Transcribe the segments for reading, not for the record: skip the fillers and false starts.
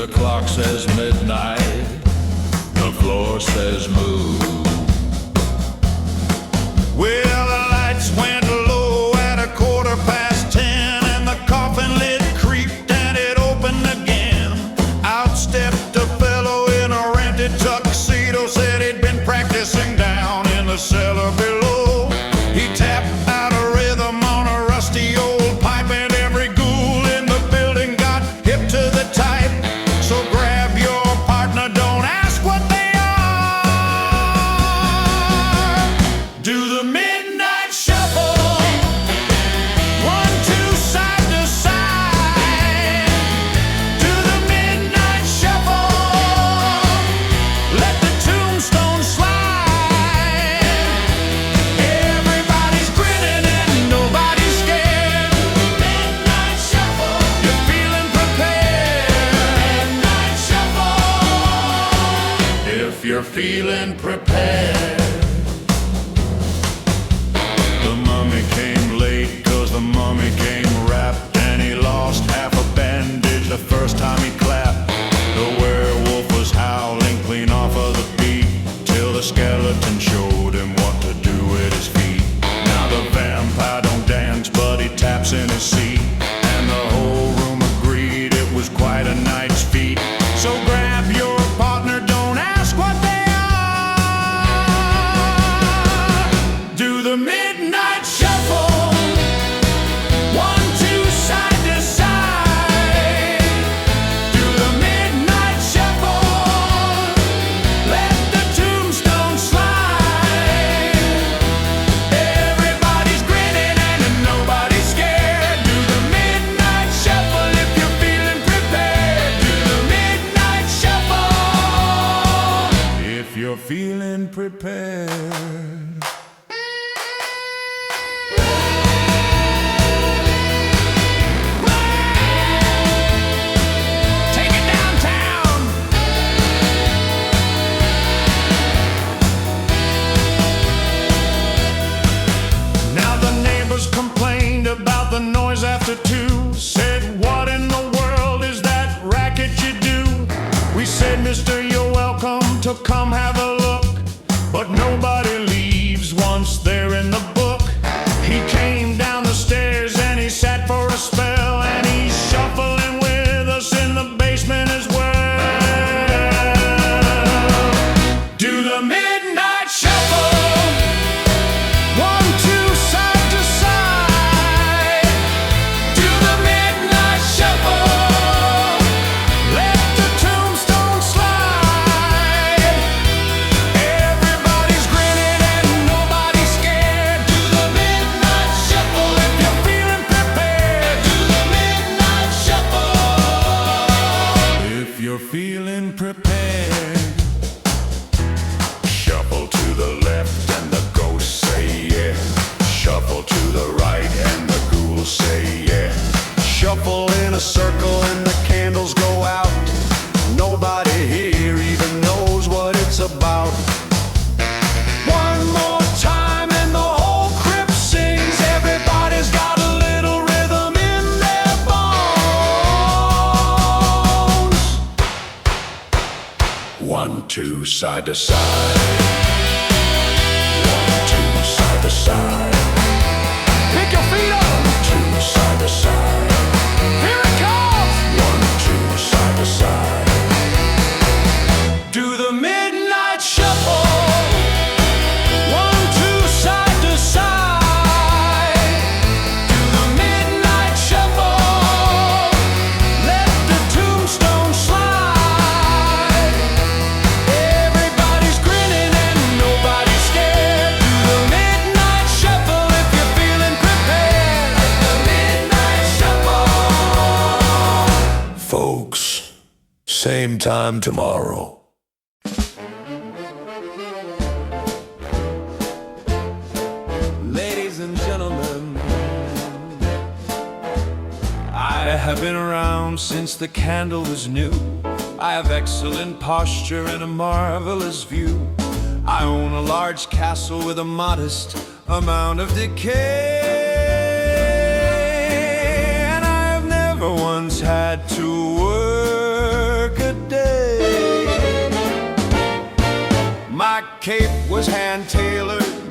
clock says midnight, the floor says move. Well, the lights went low at 10:15, and the coffin lid creaked and it opened again. Out stepped a fellow in a rented tuxedo, said he'd been practicing down in the cellar below. He tapped out a rhythm on a rusty old pipe, and every ghoul in the building got hip to the type. So grab your partner, don't ask what they are. Do the midnight shuffle, 1, 2, side to side. Do the midnight shuffle, let the tombstone slide. Everybody's grinning and nobody's scared. Midnight shuffle, you're feeling prepared. Midnight shuffle, if you're feeling prepared. The mummy came late, 'cause the mummy came wrapped, and he lost half a bandage the first time he clapped. The werewolf was howling clean off of the beat, till the skeleton showed him what to do with his feet. Now the vampire don't dance, but he taps in his seat, and the whole room agreed it was quite a night's feat. So grab your partner, don't ask what they are. Do the midnight shuffle, 1, 2, side to side. Do the midnight shuffle, let the tombstone slide. Everybody's grinning and nobody's scared. Do the midnight shuffle if you're feeling prepared. Do the midnight shuffle if you're feeling prepared. Take it downtown. Now the neighbors complained about the noise after 2. Said, what in the world is that racket you do? We said, mister, you're welcome to come have a look, but nobody leaves once they're in the book. He came down the stairs and he sat for a spell, and he's shuffling with us in the basement as well. Do the midnight shuffle, 1, 2, side to side. Do the midnight shuffle, let the tombstone slide. Everybody's grinning and nobody's scared. Do the midnight shuffle if you're feeling prepared. Do the midnight shuffle if you're feeling prepared. Shuffle to the left and the ghosts say yeah. Shuffle to the right and the ghouls say yeah. Shuffle in a circle and the candles go out. Nobody here even knows what it's about. One more time and the whole crypt sings. Everybody's got a little rhythm in their bones. 1, 2, side to side. 1, 2, side to side. Pick your feet up. 2, side to side. Here it comes. 1, 2, side to side. Do the midnight shuffle, 1, 2, side to side. Do the midnight shuffle, let the tombstone slide. Everybody's grinning and nobody's scared. Do the midnight shuffle if you're feeling prepared. The midnight shuffle. Folks, same time tomorrow. Ladies and gentlemen, I have been around since the candle was new. I have excellent posture and a marvelous view. I own a large castle with a modest amount of decay, and I have never once had to work a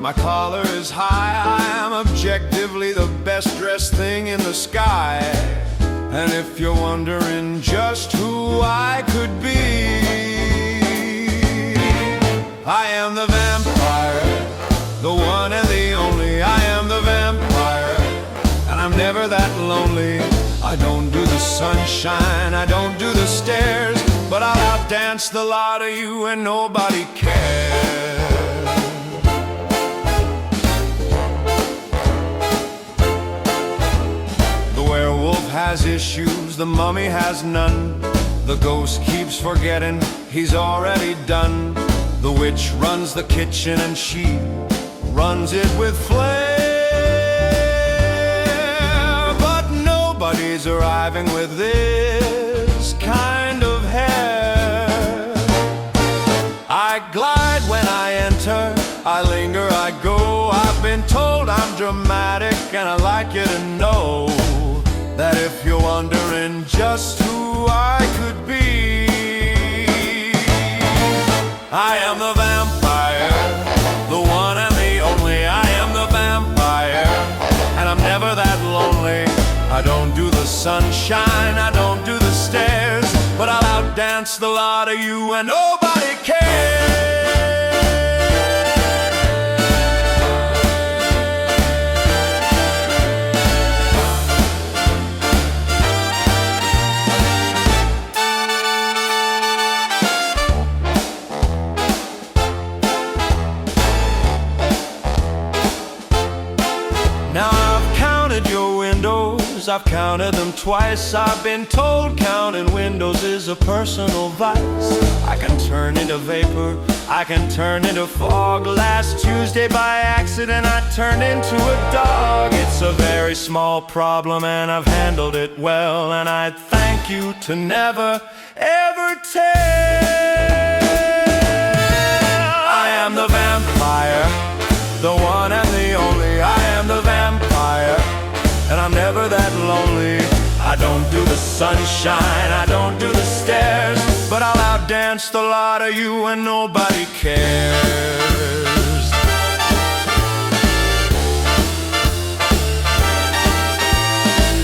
My collar is high, I am objectively the best dressed thing in the sky. And if you're wondering just who I could be, I am the vampire, the one and the only. I am the vampire, and I'm never that lonely. I don't do the sunshine, I don't do the stairs, but I'll outdance the lot of you and nobody cares. The werewolf has issues, the mummy has none. The ghost keeps forgetting he's already done. The witch runs the kitchen and she runs it with flair, but nobody's arriving with this kind of hair. I glide when I enter, I linger, I go. I've been told I'm dramatic and I'd like you to know that if you're wondering just who I could be, I am the vampire, the one and the only. I am the vampire, and I'm never that lonely. I don't do the sunshine, I don't do the stairs, but I'll outdance the lot of you and nobody cares. Now I've counted your windows, I've counted them twice. I've been told counting windows is a personal vice. I can turn into vapor, I can turn into fog. Last Tuesday by accident I turned into a dog. It's a very small problem and I've handled it well, and I thank you to never ever tell. I am the vampire, the one and the only. I am the vampire, and I'm never that lonely. I don't do the sunshine, I don't do the stairs, but I'll outdance the lot of you and nobody cares.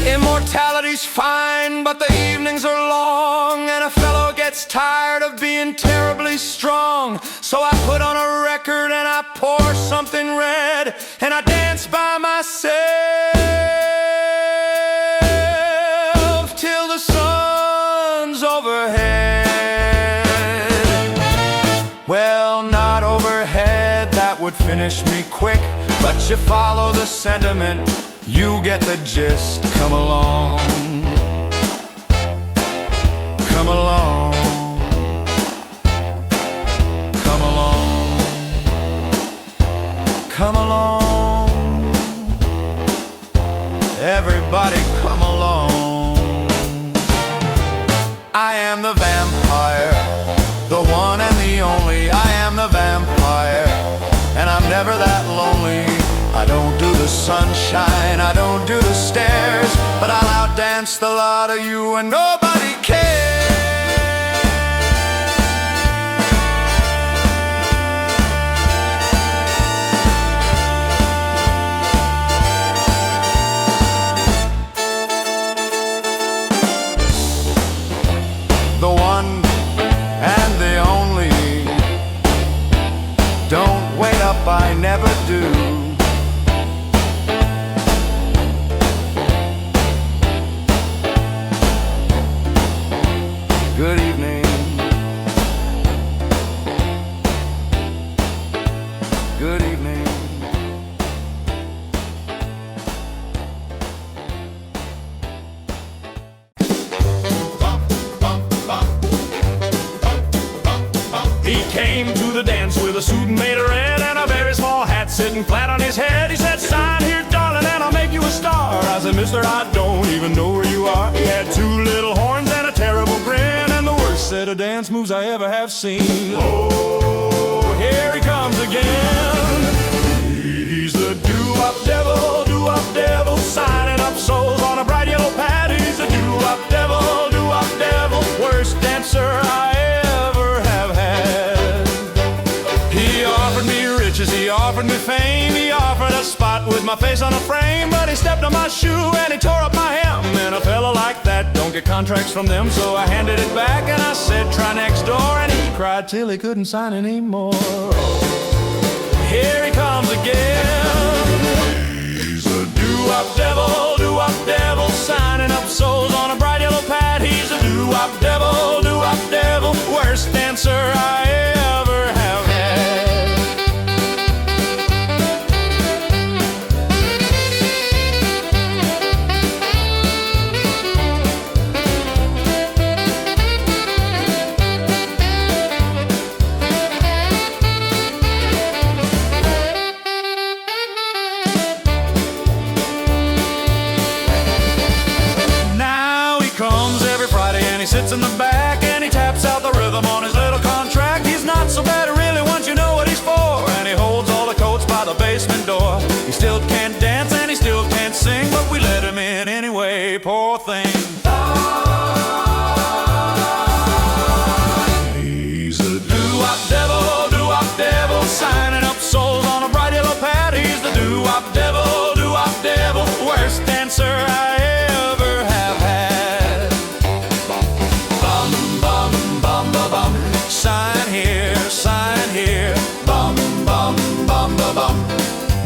Immortality's fine, but the evenings are long, and a fellow gets tired of being terribly strong. So I put on a record and I pour something red, and I dance by myself till the sun's overhead. Well, not overhead, that would finish me quick, but you follow the sentiment, you get the gist. Come along, come along, come along, come along. Everybody come along. I am the vampire, the one and the only. I am the vampire, and I'm never that lonely. I don't do the sunshine, I don't do the stairs, but I'll outdance the lot of you and nobody cares. The one and the only. Don't wait up, I never do. Good evening. Good evening. He came to the dance with a suit made of red and a very small hat sitting flat on his head. He said, "Sign here, darling, and I'll make you a star." I said, "Mister, I don't even know where you are." He had two little horns and a terrible grin, and the worst set of dance moves I ever have seen. Oh, here he comes again. He's the Doo-Wop Devil, Doo-Wop Devil, signing up souls on a bright yellow pad. He's the Doo-Wop Devil, Doo-Wop Devil, worst dancer I ever have had. He offered me riches, he offered me fame, my face on a frame, but he stepped on my shoe and he tore up my hem. And a fella like that don't get contracts from them, so I handed it back and I said, try next door. And he cried till he couldn't sign anymore. Here he comes again. He's a doo-wop devil, signing up souls on a bright yellow pad. He's a doo-wop devil, worst dancer I ever have had. He sits in the back and he taps out the rhythm on his little contract. He's not so bad really once you know what he's for. And he holds all the coats by the basement door. He still can't dance and he still can't sing, but we let him in anyway, poor thing. He's a doo-wop devil, signing up souls on a bright yellow pad. He's the doo-wop devil, worst dancer I ever have had. Sign here, bum, bum, bum, bum, bum.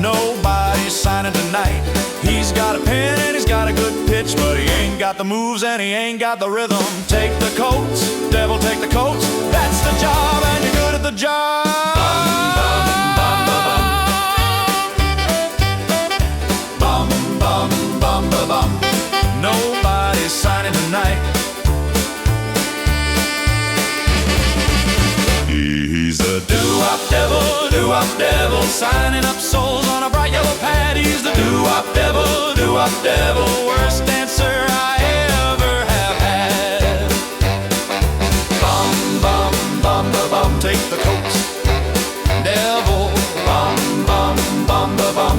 Nobody's signing tonight. He's got a pen and he's got a good pitch, but he ain't got the moves and he ain't got the rhythm. Take the coats, devil, take the coats. That's the job and you're good at the job. Bum, bum, bum, bum, bum. Nobody's signing tonight. He's a doo-wop devil, signing up souls on a bright yellow pad. He's the doo-wop devil, worst dancer I ever have had. Bum, bum, bum, bum, bum, take the coats, devil, bum, bum, bum, bum, bum.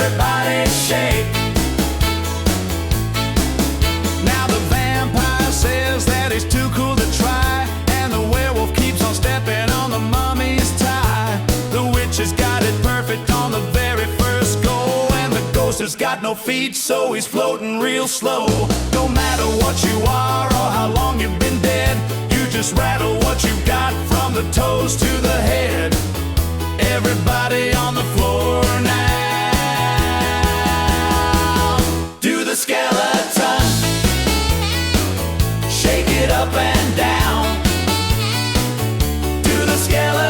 everybody shake. Now the vampire says that he's too cool to try, and the werewolf keeps on stepping on the mummy's tie. The witch has got it perfect on the very first go, and the ghost has got no feet, so he's floating real slow. No matter what you are or how long you've been dead, you just rattle what you got from the toes to the head. Everybody on the floor now. Do the skeleton, shake it up and down. Do the skeleton,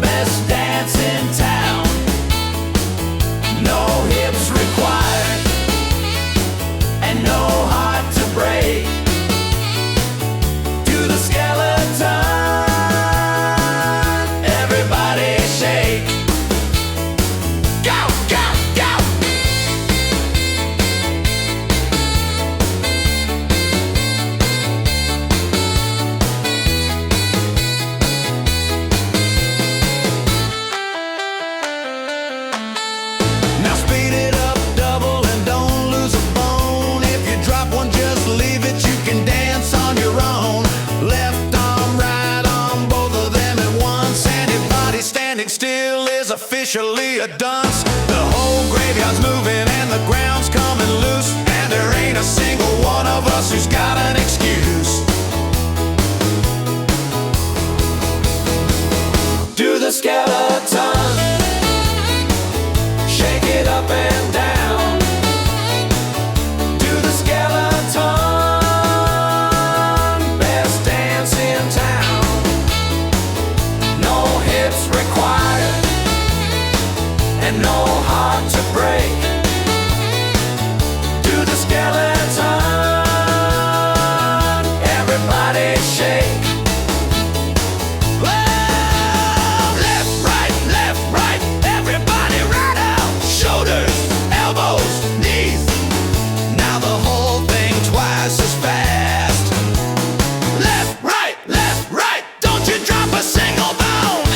best dance in town. No hips required and no heart to break. Do the skeleton, everybody shake. Go, go, go. Now speed it up, double, and don't lose a bone. If you drop one, just leave it. You can dance on your own. Left arm, right arm, both of them at once. Anybody standing still is officially a dunce. The whole graveyard's moving and the ground's coming loose, and there ain't a single one of us who's got an excuse. Do the skeleton, shake it up and down. Do the skeleton, best dance in town. No hips required and no heart to break. Do the skeleton, everybody shake. Well, left, right, everybody right out. Shoulders, elbows, knees. Now the whole thing twice as fast. Left, right, don't you drop a single bone.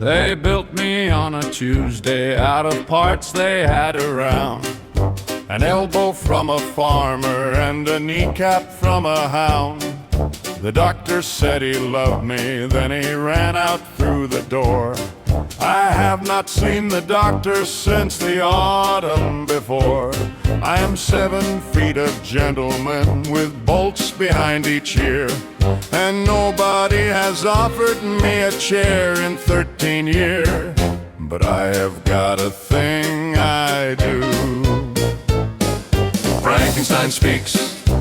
They built me on a Tuesday out of parts they had around. An elbow from a farmer and a kneecap from a hound. The doctor said he loved me, then he ran out through the door. I have not seen the doctor since the autumn before. I am 7 feet of gentleman with bolts behind each ear, and nobody has offered me a chair in 13 years. But I have got a thing I do. Frankenstein speaks,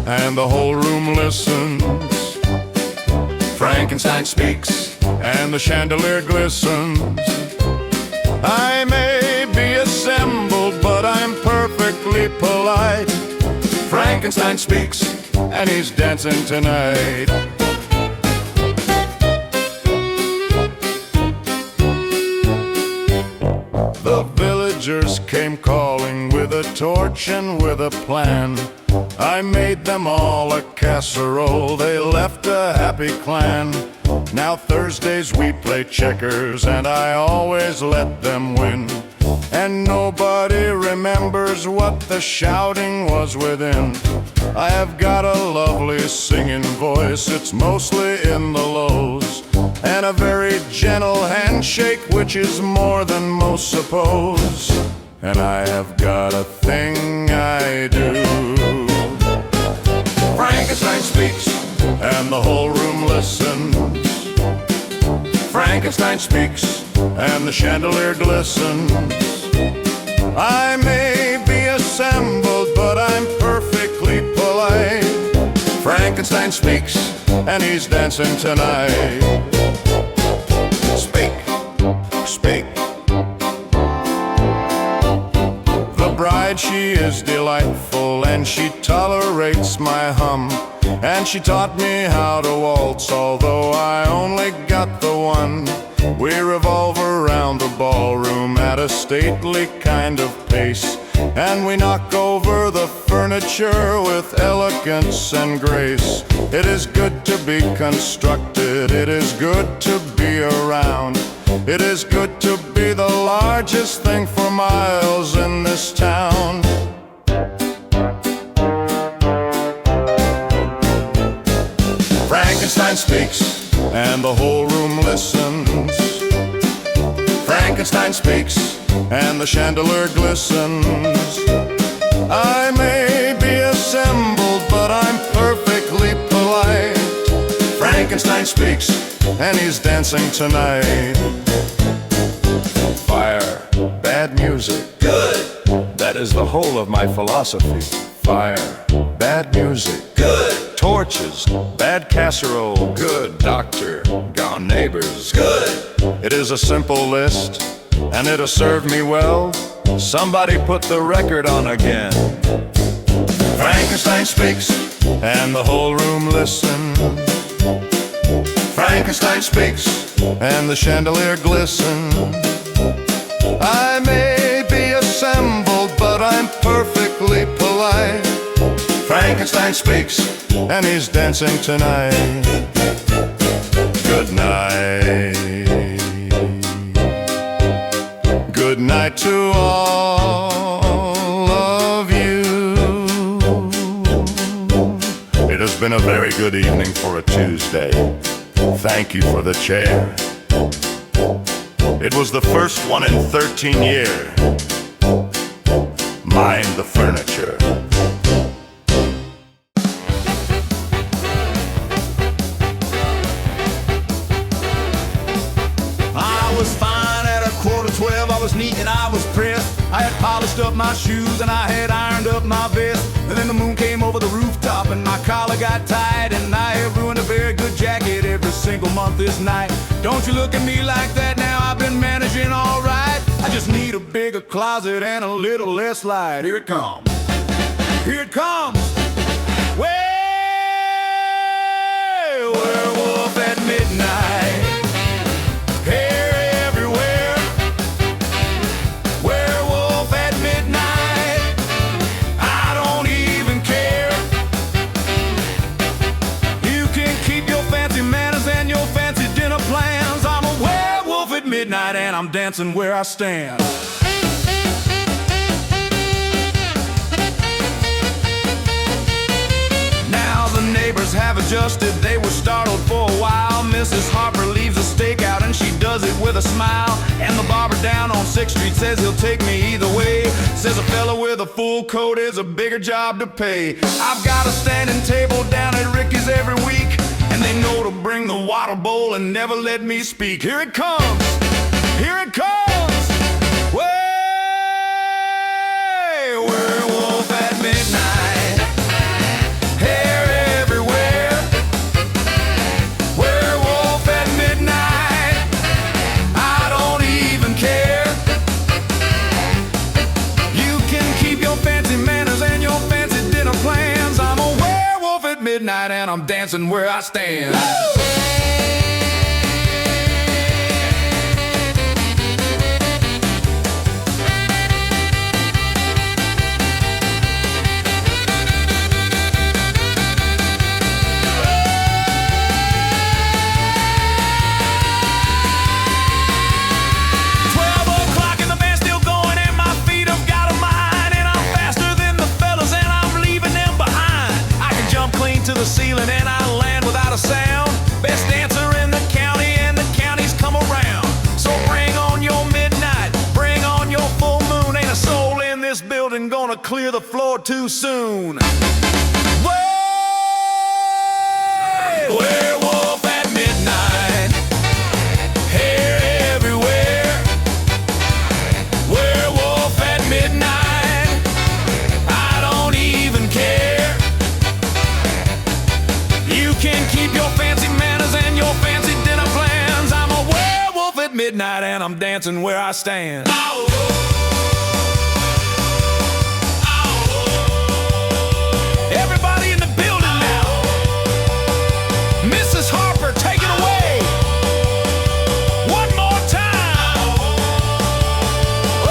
and the whole room listens. Frankenstein speaks, and the chandelier glistens. I may be assembled, but I'm perfectly polite. Frankenstein speaks, and he's dancing tonight. The villagers came calling with a torch and with a plan. I made them all a casserole, they left a happy clan. Now Thursdays we play checkers, and I always let them win. And nobody remembers what the shouting was within. I have got a lovely singing voice, it's mostly in the lows, and a very gentle handshake, which is more than most suppose. And I have got a thing I do. Frankenstein speaks, and the whole room listens. Frankenstein speaks, and the chandelier glistens. I may be assembled, but I'm perfectly polite. Frankenstein speaks, and he's dancing tonight. Speak, speak. The bride, she is delightful, and she tolerates my hum. And she taught me how to waltz, although I only got the one. We revolve around the ballroom at a stately kind of pace, and we knock over the furniture with elegance and grace. It is good to be constructed, it is good to be around. It is good to be the largest thing for miles in this town. Frankenstein speaks, and the whole room listens. Frankenstein speaks, and the chandelier glistens. I may be assembled, but I'm perfectly polite. Frankenstein speaks, and he's dancing tonight. Fire, bad music, good. That is the whole of my philosophy. Fire, bad music, good. Torches, bad casserole, good. Doctor, gone neighbors, good. It is a simple list, and it'll serve me well. Somebody put the record on again. Frankenstein speaks, and the whole room listens. Frankenstein speaks, and the chandelier glistens. I may be assembled, but I'm perfectly polite. Frankenstein speaks, and he's dancing tonight. Good night. Good night to all of you. It has been a very good evening for a Tuesday. Thank you for the chair. It was the first one in 13 years. Mind the furniture. I was fine at 11:45. I was neat and I was pressed. I had polished up my shoes and I had ironed up my vest. And then the moon came over the rooftop and my collar got tied, and I have ruined a very good jacket every single month this night. Don't you look at me like that now, I've been managing all right. I just need a bigger closet and a little less light. Here it comes. Here it comes. Well, werewolf at midnight. Hair everywhere. Werewolf at midnight. I don't even care. You can keep your fancy manners and your fancy dinner plans. I'm a werewolf at midnight. midnight and I'm dancing where I stand. Now the neighbors have adjusted, they were startled for a while. Mrs. Harper leaves a stakeout and she does it with a smile. And the barber down on 6th Street says he'll take me either way. Says a fella with a full coat is a bigger job to pay. I've got a standing table down at Ricky's every week, and they know to bring the water bowl and never let me speak. Here it comes, here it comes. Way, werewolf at midnight, hair everywhere. Werewolf at midnight, I don't even care. You can keep your fancy manners and your fancy dinner plans. I'm a werewolf at midnight and I'm dancing where I stand. Ceiling and I land without a sound. Best dancer in the county and the counties come around. So bring on your midnight, bring on your full moon. Ain't a soul in this building gonna clear the floor too soon. Way, werewolf at midnight, hair everywhere. Werewolf at midnight, I don't even care. You can keep your fancy manners and your fancy dinner plans. I'm a werewolf at midnight and I'm dancing where I stand. Ow. Ow. Everybody in the building now. Mrs. Harper, take it away. One more time. Oh,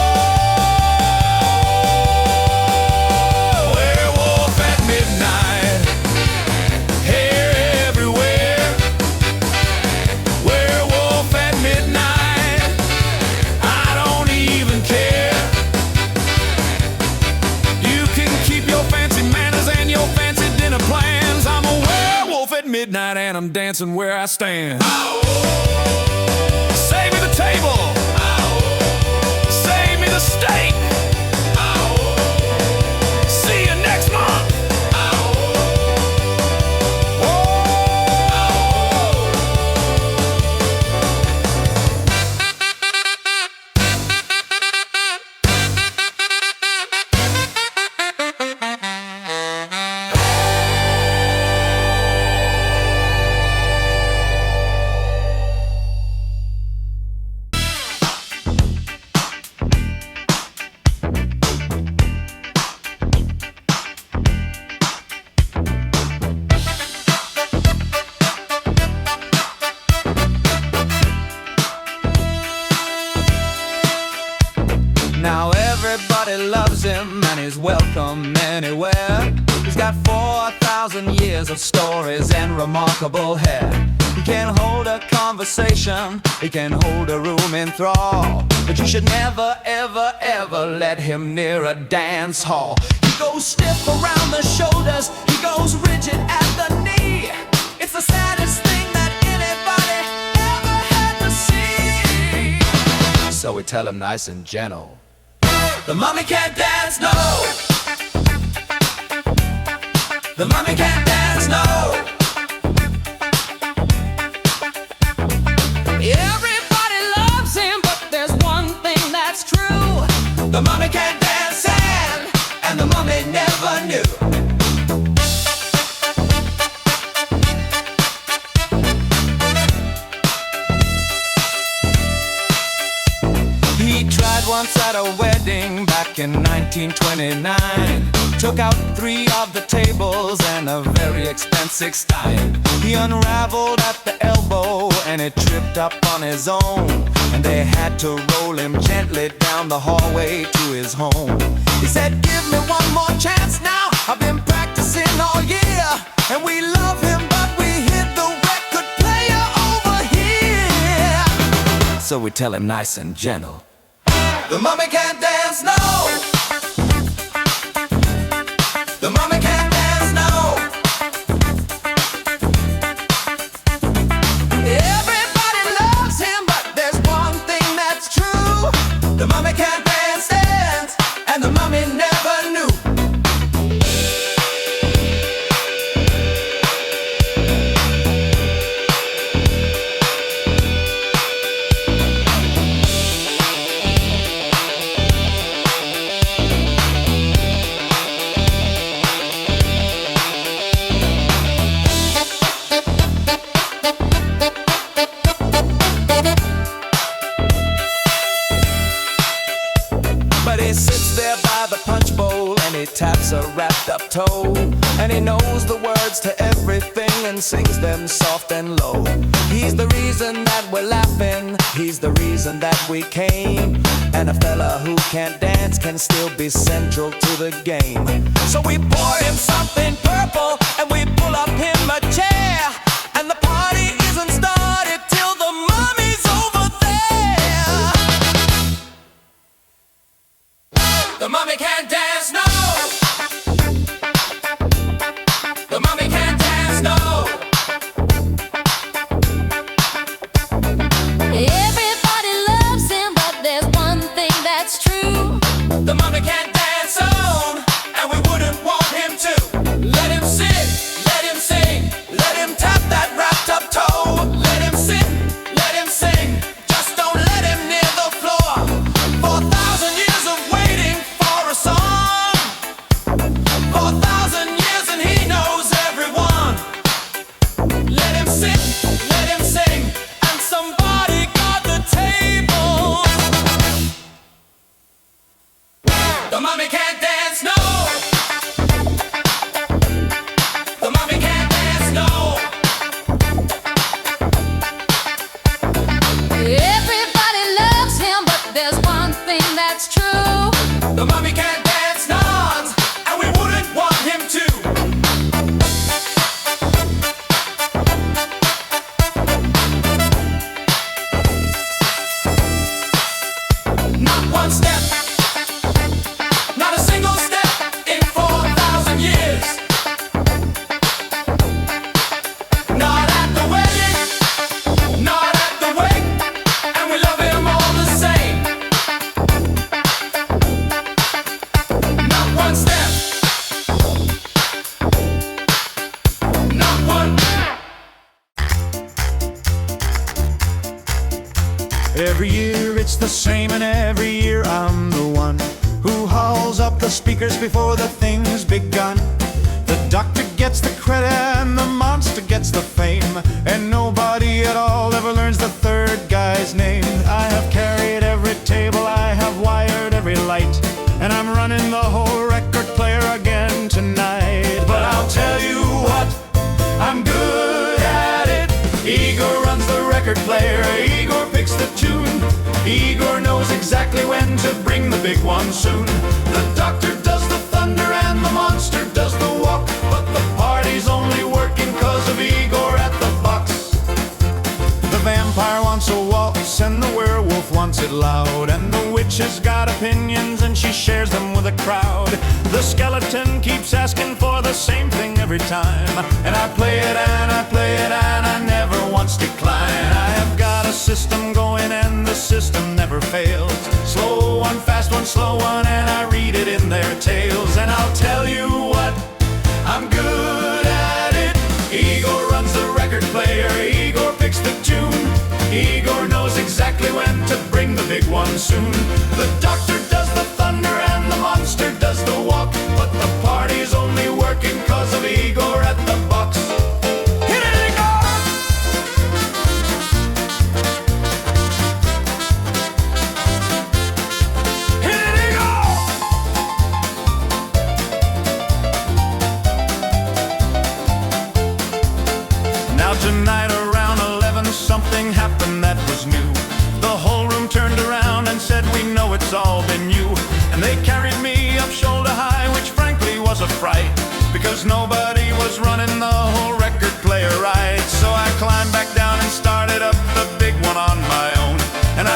werewolf at midnight, hair everywhere. Werewolf at midnight, I don't even care. You can keep your fancy manners and your fancy dinner plans. I'm a werewolf at midnight and I'm dancing where I stand. Save me the table. Save me the steak. See you next month. Now everybody loves him and he's welcome anywhere. He's got 4,000 years of stories and remarkable hair. He can hold a conversation, he can hold a room in thrall. But you should never, ever, ever let him near a dance hall. He goes stiff around the shoulders, he goes rigid at the knee. It's the saddest thing that anybody ever had to see. So we tell him nice and gentle, the mummy can't dance, no. The mummy can't dance, no. Everybody loves him, but there's one thing that's true. The mummy can't dance and the mummy never knew. He tried once at a wedding back in 1929. Took out 3 of the tables and a very expensive stein. He unraveled at the elbow and it tripped up on his own. And they had to roll him gently down the hallway to his home. He said, give me one more chance now. I've been practicing all year. And we love him, but we hit the record player over here. so we tell him nice and gentle. The mummy can't dance, no. The mummy can't dance, no. Everybody loves him, but there's one thing that's true. The mummy can't dance, and the mummy never knew. He sits there by the punch bowl and he taps a wrapped up toe, and he knows the words to everything and sings them soft and low. He's the reason that we're laughing, he's the reason that we came, and a fella who can't dance can still be central to the game. So we pour him something purple and we pull up him a chair, and the party isn't started till the mummy's over there. The mummy can't dance, no. The mummy can't dance, no. Everybody loves him, but there's one thing that's true. The mummy can't dance on, and we wouldn't want him to. Let him sit, let him sing, let him tap that wrapped up toe. Let him sit, let him sing, just don't let him near the floor. For 1,000 years of waiting for a song, for 1,000 years and he knows everyone. Let him sit, let him sing, and somebody got the table. The mummy can't dance, no. The mummy can't dance, no. Everybody loves him, but there's one thing that's true. The mummy can't dance, none, and we wouldn't want him to. Not one step, not a single step in 4,000 years. Not at the wedding, not at the wake, and we love him all the same. Not one step, not one. Every year it's the same, and every year I'm the one who hauls up the speakers before the thing's begun. The doctor gets the credit and the monster gets the fame, and nobody at all ever learns the third guy's name. I have carried every table, I have wired every light, and I'm running the whole record player again tonight. But I'll tell you what, I'm good at it. Igor runs the record player, Igor picks the tune. Igor knows exactly when to bring the big one soon. The doctor does the thunder and the monster does the walk, but the party's only working 'cause of Igor at the box. The vampire wants a waltz and the werewolf wants it loud, and the witch has got opinions and she shares them with the crowd. The skeleton keeps asking for the same thing every time, and I play it and I play it and I never once decline. I have got a system going and the system never fails. Slow one, fast one, slow one, and I read it in their tales. And I'll tell you what, I'm good at it. Igor runs the record player, Igor picks the tune. Igor knows exactly when to bring the big one soon. The doctor does the thunder and the monster does the walk, but the party's only working 'cause of Igor at the box. Hit it, Igor! Hit it, Igor! Now tonight around 11 something happened that was new. The whole room turned around and said, we know it's all been you. And they carried me up shoulder high, which frankly was a fright, because nobody was running the whole record player right. So I climbed back down and started up the big one on my own, and I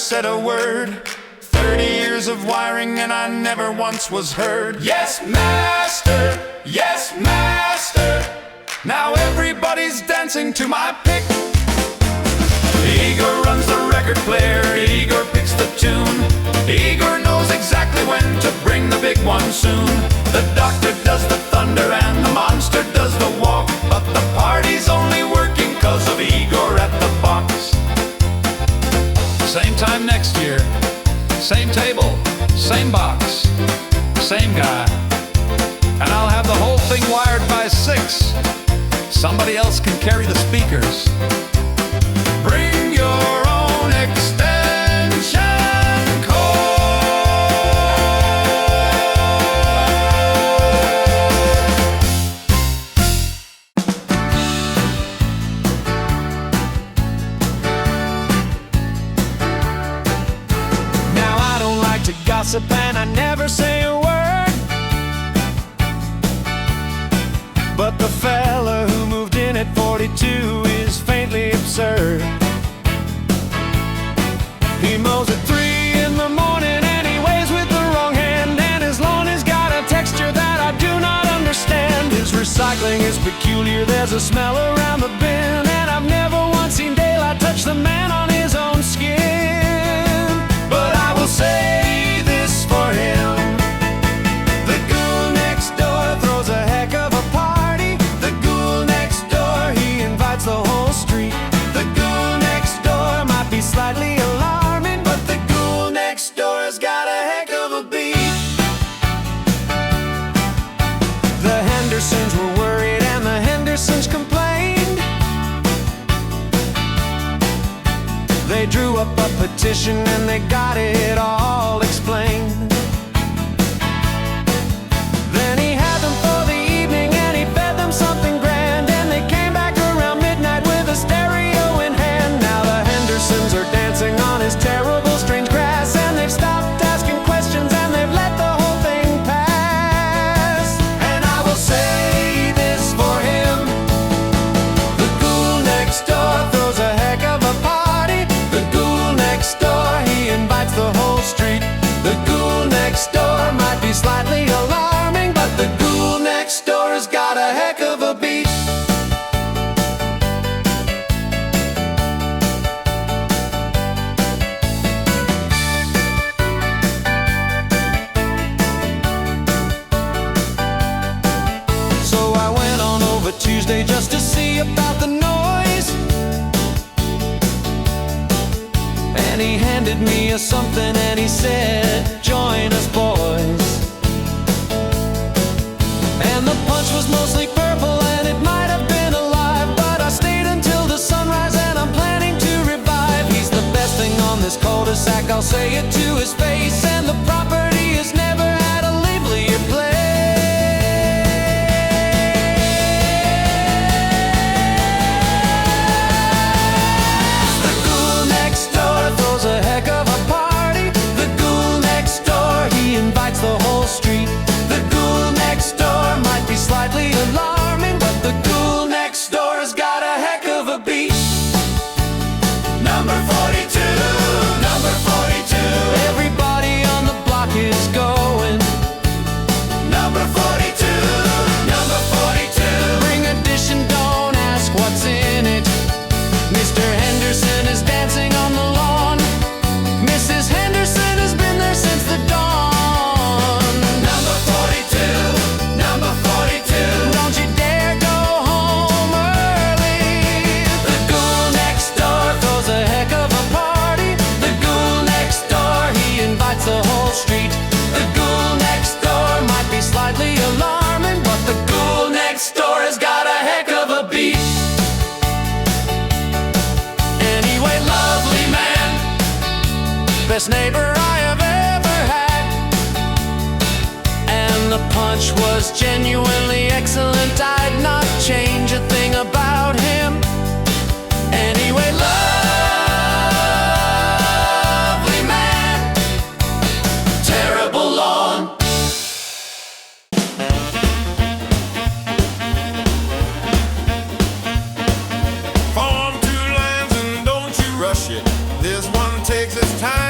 said a word. 30 years of wiring and I never once was heard. Yes, master, yes, master. Now everybody's dancing to my pick. Igor runs the record player, Igor picks the tune. Igor knows exactly when to bring the big one soon. The doctor does the thunder and the monster does the walk. But the party's only working 'cause of Igor at the box. Same time next year, same table, same box, same guy. And I'll have the whole thing wired by 6. Somebody else can carry the speakers. Bring your own extension cord. Now I don't like to gossip and I never say a word, but the fella who moved in at 42 is faintly absurd. He mows at 3 in the morning and he weighs with the wrong hand, and his lawn has got a texture that I do not understand. His recycling is peculiar, there's a smell around the bin, and I've never once seen daylight touch the man on his own skin. But I will say this for him: the ghoul next door throws a heck of a party. The ghoul next door, he invites the whole street. The ghoul next door might be slightly alarming, but the ghoul next door's got a heck of a beat. The Hendersons were worried and the Hendersons complained. They drew up a petition and they got it all explained. Then he had them for the evening and he fed them something grand, and they came back around midnight with a stereo in hand. Now the Hendersons are dancing on his terrible strange grass, and they've stopped asking questions and they've let the whole thing pass. And I will say this for him: the ghoul next door throws a heck of a party. The ghoul next door, he invites the whole street. The ghoul next door might be slightly alarming, but the ghoul next door's got a heck of a beat. So I went on over Tuesday just to see about the noise, and he handed me a something and he said, "Join us, boys." And the punch was mostly purple and it might have been alive, but I stayed until the sunrise and I'm planning to revive. He's the best thing on this cul-de-sac, I'll say it to his face, and the property has never had a livelier place. The ghoul next door throws a heck of a party. The ghoul next door, he invites the whole street. The ghoul next door might be slightly alarming, but the ghoul next door's got a heck of a beat. Number 42, number 42. Everybody on the block is going. Number 42, number 42. Bring a dish and don't ask what's in it. Mr. Henderson is dancing on the lawn. Mrs. Henderson has been there since the dawn. Number 42, number 42. Don't you dare go home early. The ghoul next door throws a heck of a party. The ghoul next door, he invites the whole street. The ghoul next door might be slightly alarming, but the ghoul next door has got a heck of a beat. Anyway, lovely man, best neighbor I have ever had, and the punch was genuinely excellent. I'd not change a thing about him. Anyway, lovely man, terrible lawn. Form 2 lines and don't you rush it. This one takes its time.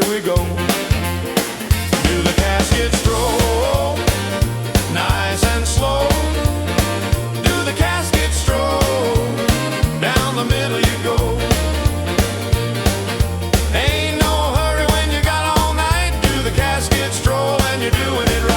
we go. Do the casket stroll, nice and slow. Do the casket stroll, down the middle you go. Ain't no hurry when you got all night. Do the casket stroll and you're doing it right.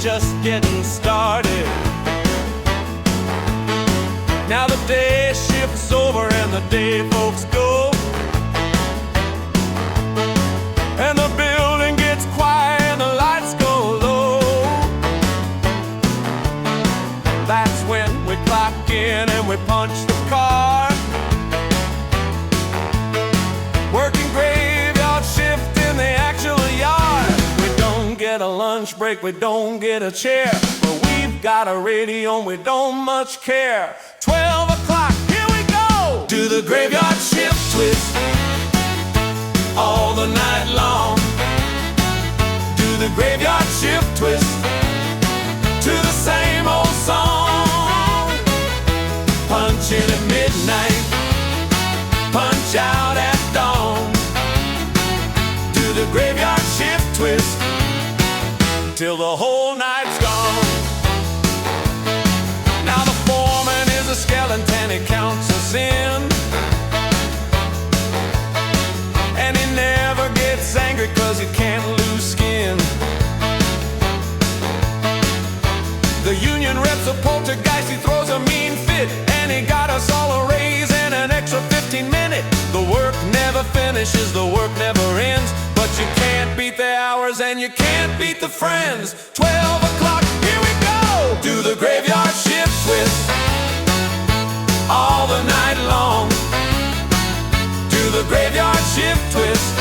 Just getting started. Now the day shifts over and the day folks go, and the building gets quiet and the lights go low. That's when we clock in and we punch the card, working graveyard shift in the actual yard. Get a lunch break, we don't get a chair, but we've got a radio and we don't much care. 12 o'clock, here we go! Do the graveyard shift twist all the night long. Do the graveyard shift twist to the same old song. Punch in at midnight, punch out at dawn. Do the graveyard shift twist till the whole night's gone. Now the foreman is a skeleton, he counts us in, and he never gets angry cause he can't lose skin. The union rep's a poltergeist, he throws a mean fit, and he got us all a raise and an extra 15 minutes. The work never finishes, the work never ends, but you can't beat the hours and you can't beat the friends. 12 o'clock, here we go! Do the graveyard shift twist all the night long. Do the graveyard shift twist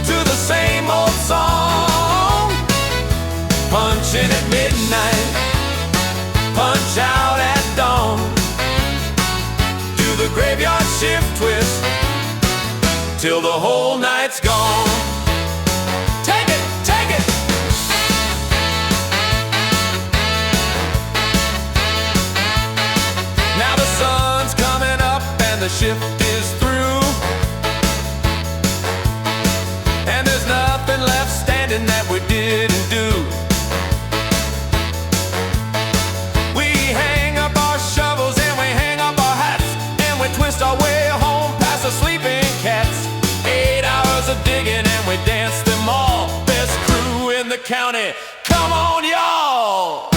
to the same old song. Punch in at midnight, punch out at dawn. Do the graveyard shift twist till the whole night's gone. Take it, take it! shift is through, and there's nothing left standing that we didn't do. We hang up our shovels and we hang up our hats, and we twist our way home past the sleeping cats. 8 hours of digging and we dance them all. Best crew in the county, come on y'all.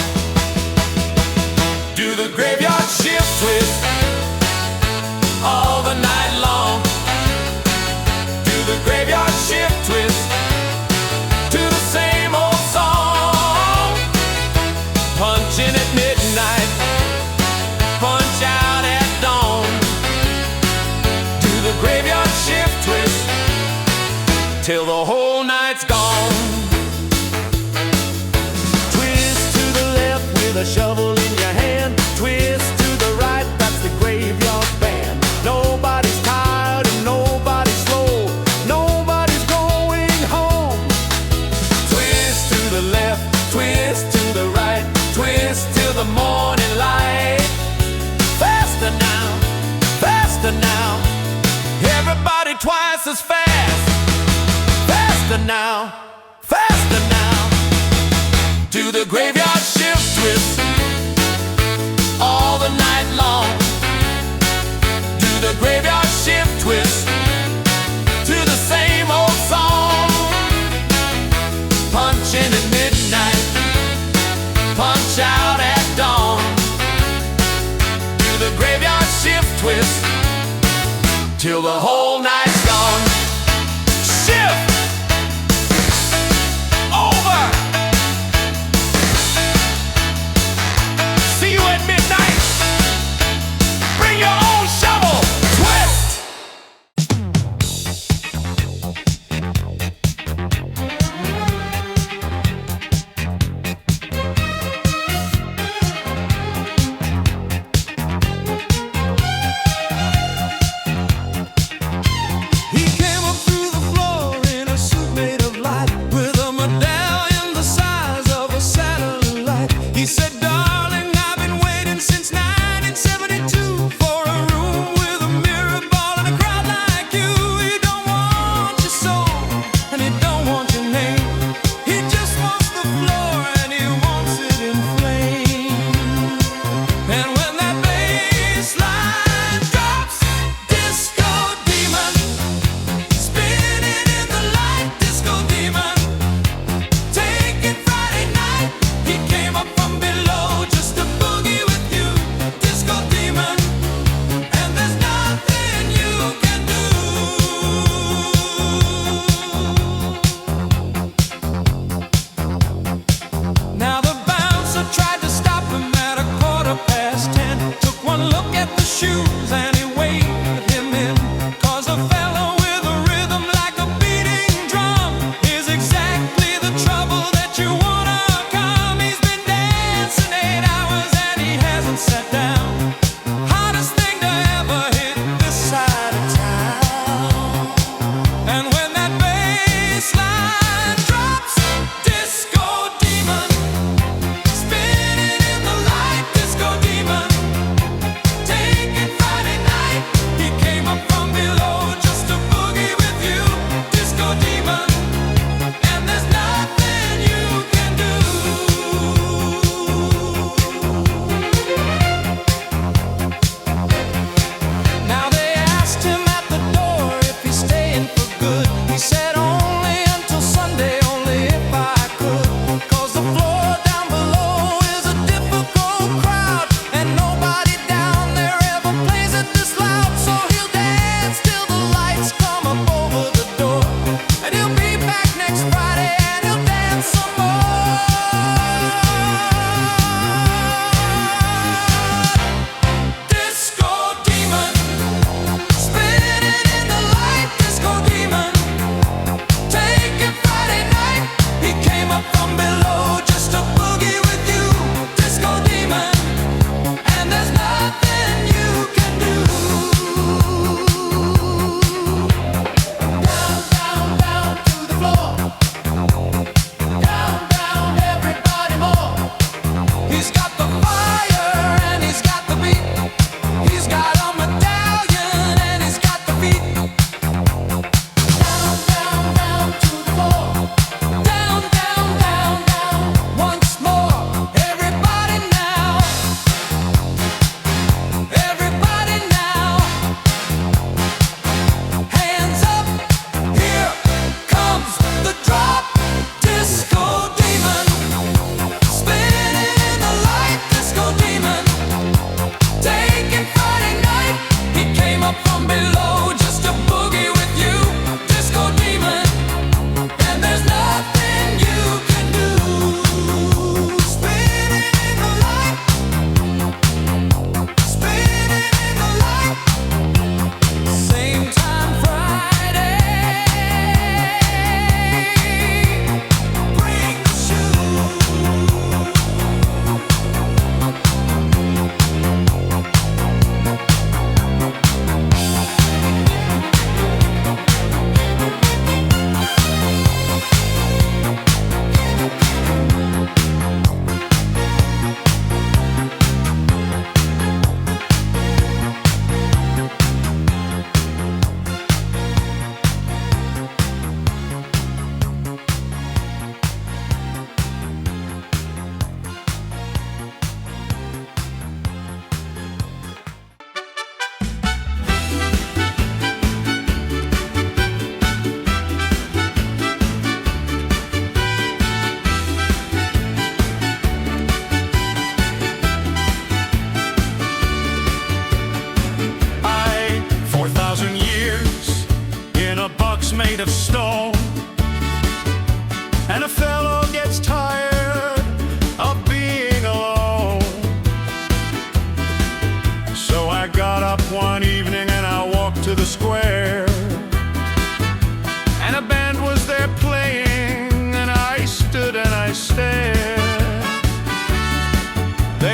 Do the graveyard shift twist all the night long. Do the graveyard shift twist to the same old song. Punching at midnight, punch out at dawn. Do the graveyard shift twist till the whole night's gone. Twist to the left with a shovel in your hand. Twist to the right, that's the graveyard band. Nobody's tired and nobody's slow. Nobody's going home. Twist to the left, twist to the right, twist till the morning light. Faster now, faster now. Everybody twice as fast. Faster now, faster now. Do the graveyard shift twist all the night long. Do the graveyard shift twist to the same old song. Punching at midnight, punch out at dawn. Do the graveyard shift twist till the whole night's gone. Shift over.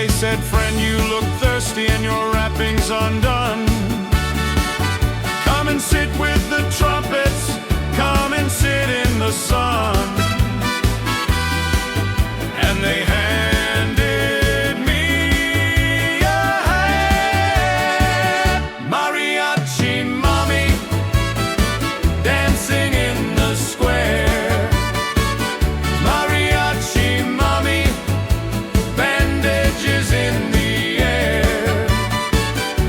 They said, friend, you look thirsty and your wrapping's undone. Come and sit with the trumpets, come and sit in the sun. And they handed me a hat. Mariachi Mummy, dancing in the square. Mariachi Mummy, bandages in the air.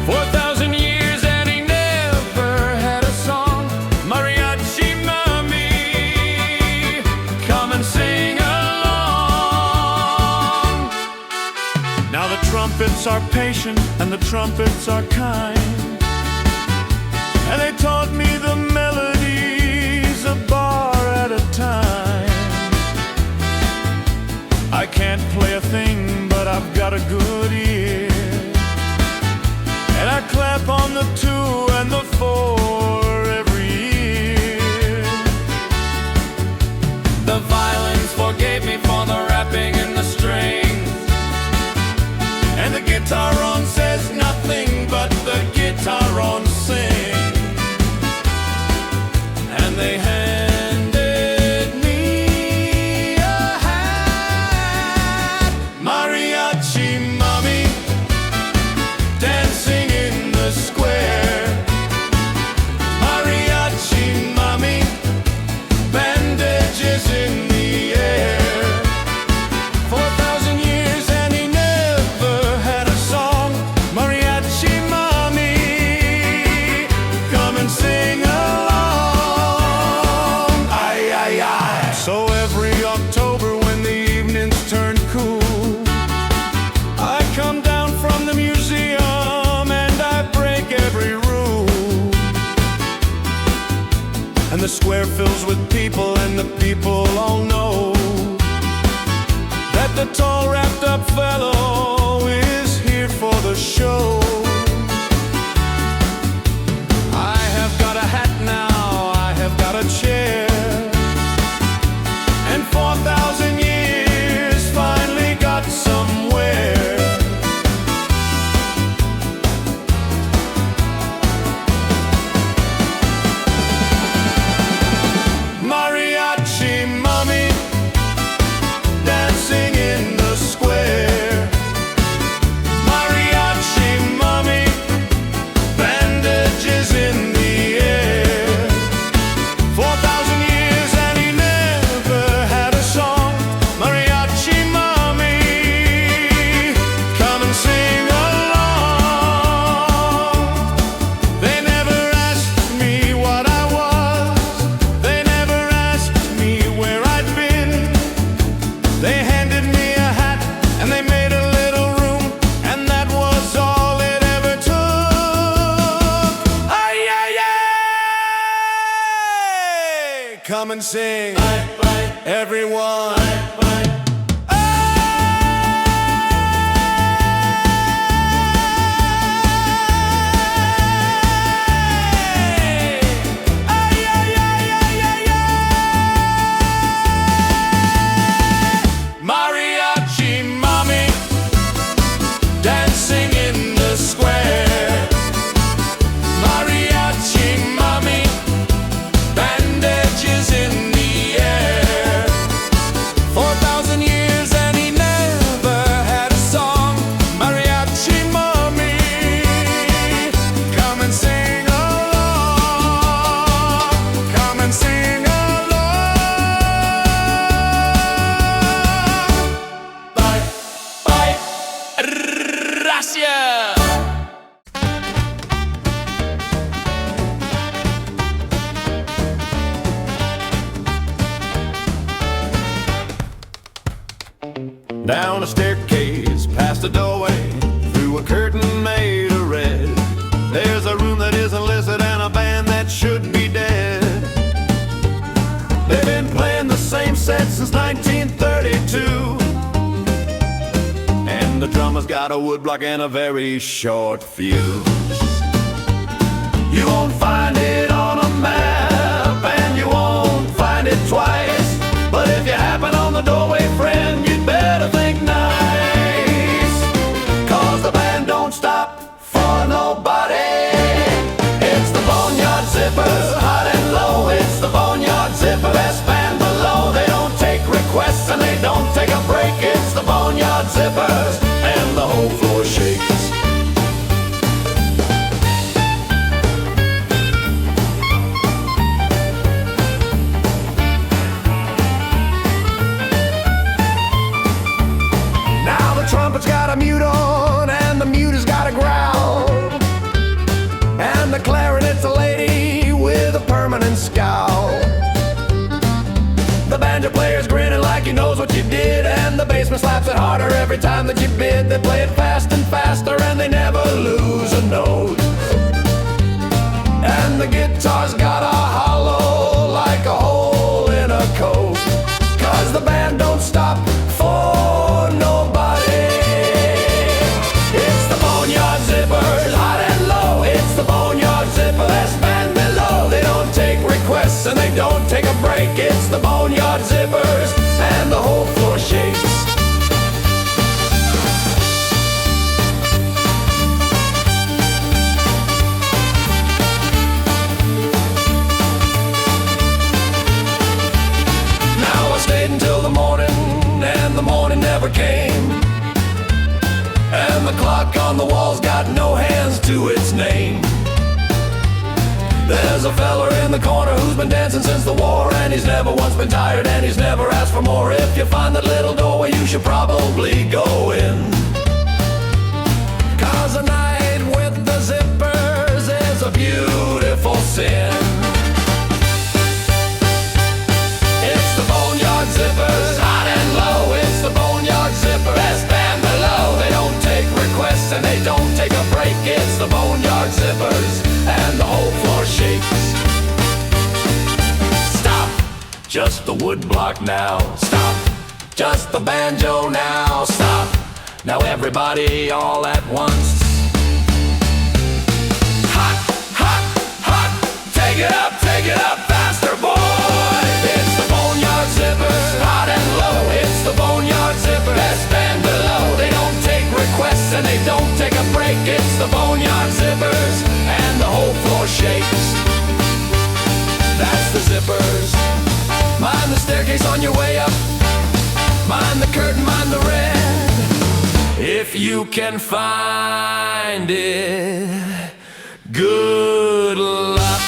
4,000 years and he never had a song. Mariachi Mummy, come and sing along. Now the trumpets are patient and the trumpets are kind, and they taught me the melodies a bar at a time. I can't play a thing, but I've got a good ear, and I clap on the 2 and the 4 every year. The violins forgave me for the rapping and the strings, and the guitar-on says nothing, but the guitar-on sings. And they handed me a hat. Mariachi Mummy, dancing in the square. Mariachi Mummy, bandages in the air. 4,000 years and he never had a song. Mariachi Mummy, come and sing along. Aye, aye, aye. So every October when the evenings turn cool, I come down from the museum and I break every rule. And the square fills with people and the people all know that the tall wrapped up fellow is here for the show. I have got a hat now, I have got a chair, and 4,000 years finally got somewhere. Mariachi Mummy, dancing in the square. Mariachi Mummy, bandages in the air. 4,000 years and he never had a song. Mariachi Mummy, come and sing along. They never asked me what I was, they never asked me where I'd been. They handed me a hat and they made a little room, and that was all it ever took. Aye, aye, aye. Come and sing, everyone. Mariachi Mummy, dancing in the square. Mariachi Mummy, bandages in the air. 4,000 years and he never had a song. Mariachi Mummy, come and sing along. Come and sing along. Bye, bye, gracias. Down a staircase, past a doorway, through a curtain made of red. There's a room that isn't listed and a band that should be dead. They've been playing the same set since 1932, and the drummer's got a woodblock and a very short fuse. You won't find it on a map, and you won't find it twice. But if you happen on the doorway, friend, you'd better think nice. Zippers, and the whole floor shakes. Now the trumpet's got a mute on, and the mute has got a growl, and the clarinet's a lady with a permanent scowl. The banjo player's grinning like he knows what you did, and the bassman slaps it harder every time that you bid. They play it fast and faster, and they never lose a note. And the guitar's got a hollow like a hole in a coat, 'cause the band don't stop for nobody. It's the Boneyard Zippers, hot and low. It's the Boneyard Zipper, that's band below. They don't take requests and they don't take a break. It's the Boneyard Zippers, and the whole floor shakes. Now I stayed until the morning, and the morning never came, and the clock on the wall's got no hands to its name. There's a feller in the corner who's been dancing since the war, and he's never once been tired, and he's never asked for more. If you find that little doorway, you should probably go in, 'cause a night with the Zippers is a beautiful sin. It's the Boneyard Zippers, hot and low. It's the Boneyard Zipper, best band below. They don't take requests and they don't take a break. It's the Boneyard Zippers, and the whole floor shakes. Stop, just the wood block now. Stop, just the banjo now. Stop, now everybody all at once. Hot, hot, hot, take it up faster, boy. It's the Boneyard Zippers, hot and low. It's the Boneyard Zipper, best band below. They don't take requests and they don't take a break. It's the Boneyard Zippers, and the whole floor shakes. That's the Zippers. Mind the staircase on your way up. Mind the curtain, mind the red. If you can find it, good luck.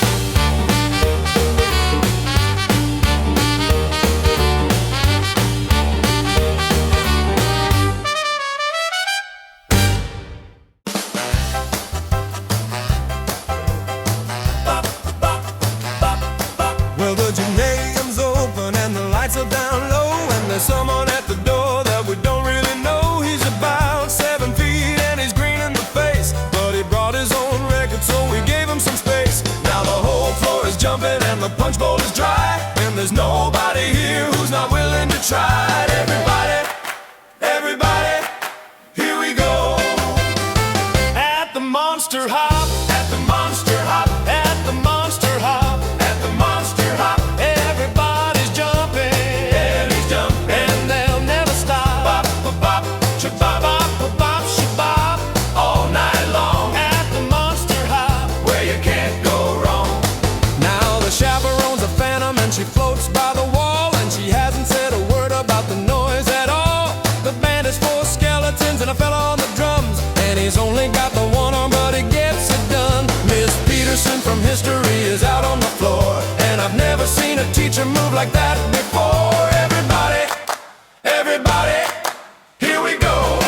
Well, the gymnasium's open and the lights are down low, and there's someone at the door that we don't really know. He's about 7 feet and he's green in the face, but he brought his own record, so we gave him some space. Now the whole floor is jumping and the punch bowl is dry, and there's nobody here who's not willing to try it. Everybody, everybody, here we go. At the Monster Hop, at the Monster Hop, at the Monster Hop, at the Monster Hop. Everybody's jumping, and he's jumping, and they'll never stop. Bop, bop, bop, cha-bop, bop, bop, bop, shabop, all night long. At the Monster Hop, where you can't go wrong. Now the chaperone's a phantom and she floats by the wall, and she hasn't said a word about the noise at all. The band is 4 skeletons and a fella on the drums, and he's only got the one arm, but he gets it done. Miss Peterson from history is out on the floor, and I've never seen a teacher move like that before. Everybody, everybody, here we go.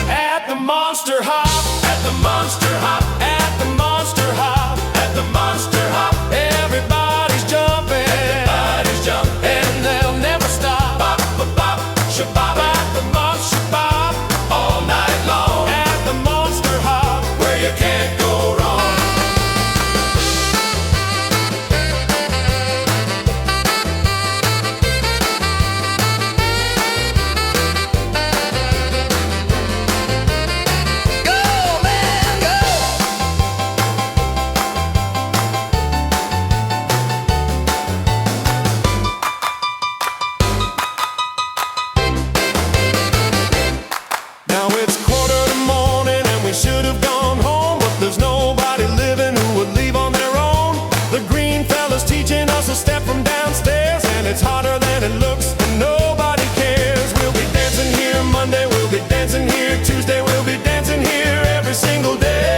At the Monster Hop, at the Monster Hop, at the Monster Hop, at the Monster Hop. Everybody's jumping, everybody's jumping, and they'll never stop. Bop, bop, bop, shabop, at the Monster Hop, all night long. At the Monster Hop, where you can't go wrong. Monday we'll be dancing here, Tuesday we'll be dancing here, every single day.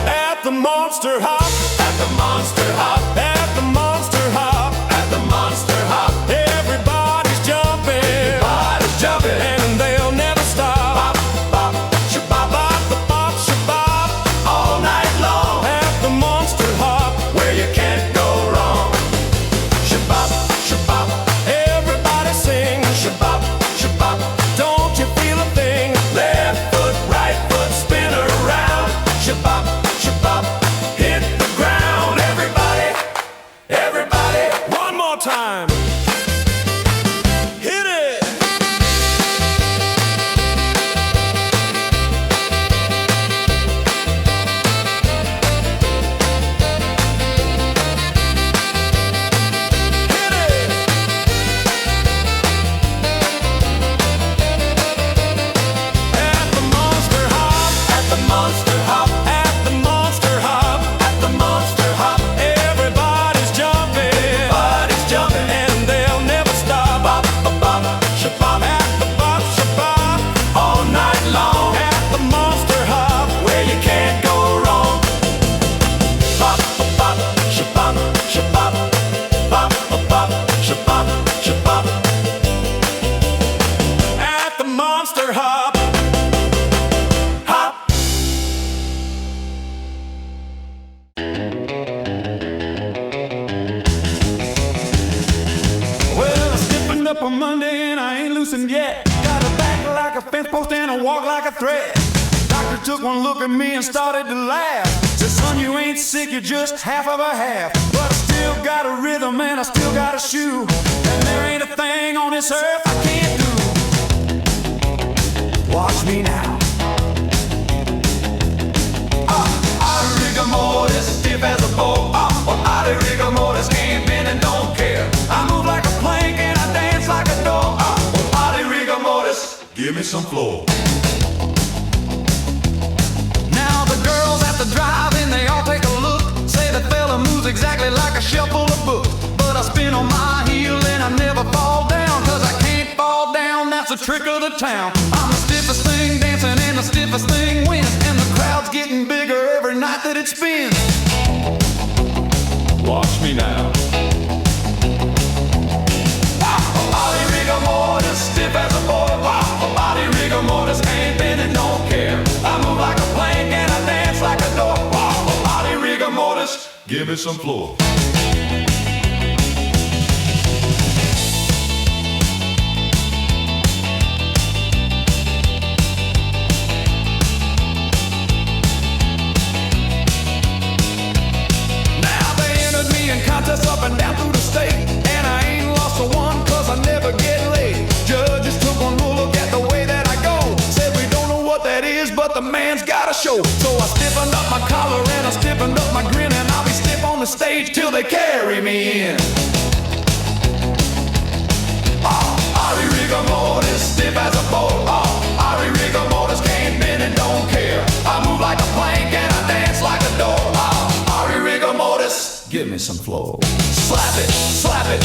At the Monster Hop, at the Monster Hop, at the Monster Hop, at the Monster Hop. Everybody's jumping, everybody's jumping, and they'll never stop. Bop, bop, shabop, bop, bop, bop, shabop, all night long. At the Monster Hop, where you can't go wrong. Shabop, shabop, everybody sing. Shabop, shabop, don't you feel a thing? Left foot, right foot, spin around. Shabop, shabop, hit the ground. Everybody, everybody, one more time. Hit it. Hit it. At the Monster Hop, at the Monster Hop, at the Monster Hop, at the Monster Hop. Everybody's jumping, everybody's jumping, and they'll never stop. Bop, bop, bop, shabop, at the bop, shabop, all night long. At the Monster Hop, where you can't go wrong. Bop, bop, bop, shabop, shabop, bop, bop, bop, shabop, shabop. At the Monster Hop, hop. Well, I stiffened up on Monday and I ain't loosened yet. Got a back like a fence post and a walk like a thread. Doctor took one look at me and started to laugh. Said, son, you ain't sick, you're just half of a half. But I still got a rhythm and I still got a shoe. And there ain't a thing on this earth I can't do. Watch me now. Rigor mortis, stiff as a bow. Rigor mortis, can't bend and don't care. I move like a plank and I dance like a dog. Rigor mortis, give me some floor. Now the girls at the drive-in, they all take a look. Say the fella moves exactly like a shelf full of books. But I spin on my heel and I never fall down. Cause I can't fall down, that's the trick of the town. I'm the stiffest thing dancing and the stiffest thing wins. And the crowd's getting bigger every night that it spins. Watch me now. Rigor mortis, stiff as a board. Rigor mortis, can't bend and don't care. I move like a plank and I dance like a dog. Rigor mortis, give me some floor. Contests up and down through the state, and I ain't lost a one cause I never get late. Judges took one look at the way that I go. Said we don't know what that is, but the man's gotta show. So I stiffened up my collar and I stiffened up my grin, and I'll be stiff on the stage till they carry me in. Rigor mortis, stiff as a bow. Rigor mortis, can't bend and don't care. I move like a plank and I dance like a dog. Rigor mortis, give me some flow. Slap it,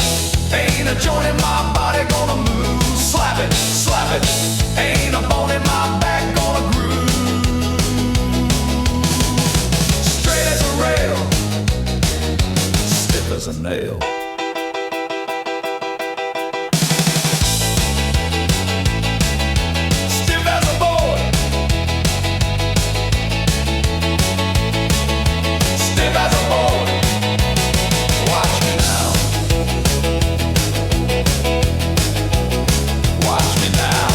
ain't a joint in my body gonna move. Slap it, ain't a bone in my back gonna groove. Straight as a rail, stiff as a nail. Stiff as a board, stiff as a board. Watch me now. Watch me now.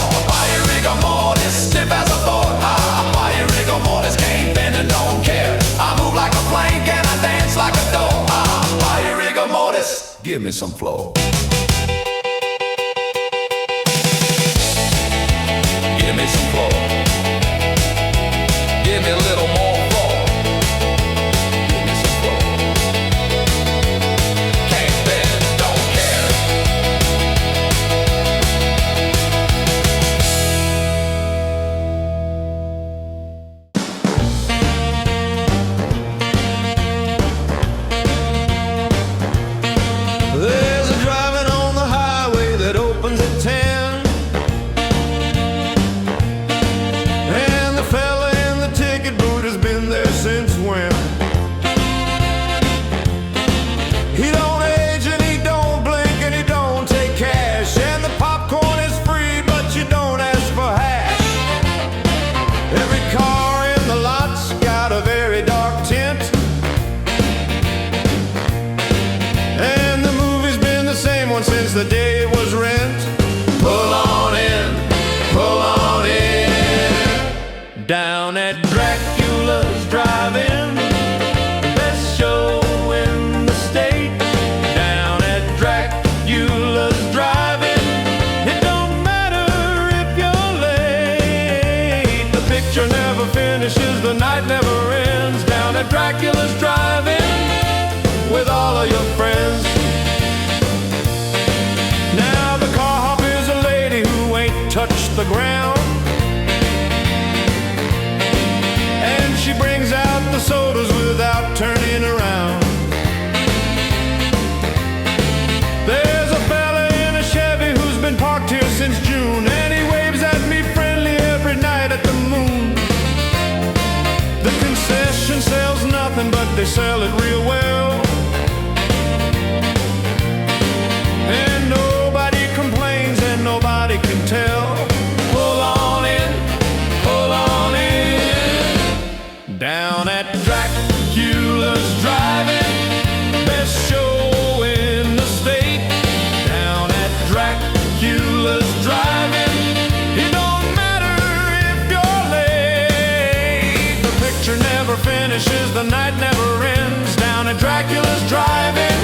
Rigor mortis, stiff as a board. Rigor mortis, can't bend and don't care. I move like a plank and I dance like a dog. Rigor mortis, give me some flow. Give me some flow. Give me a little more flow. Give me some flow. Can't bend, don't care. There's a driving finishes, the night never ends. Down at Dracula's Drive-In with all of your friends. Now the car hop is a lady who ain't touched the ground, and she brings out the sodas without turning around. There's a fella in a Chevy who's been parked here since June, and he waves at me friendly every night at the Moon. The concession sells nothing, but they sell it real well, and nobody complains and nobody can tell. Pull on in, pull on in. Down at Dracula's Drive-In, best show in the state. Down at Dracula's Drive-In, it don't matter if you're late. The picture never finishes, the night never ends. Down at Dracula's Drive-In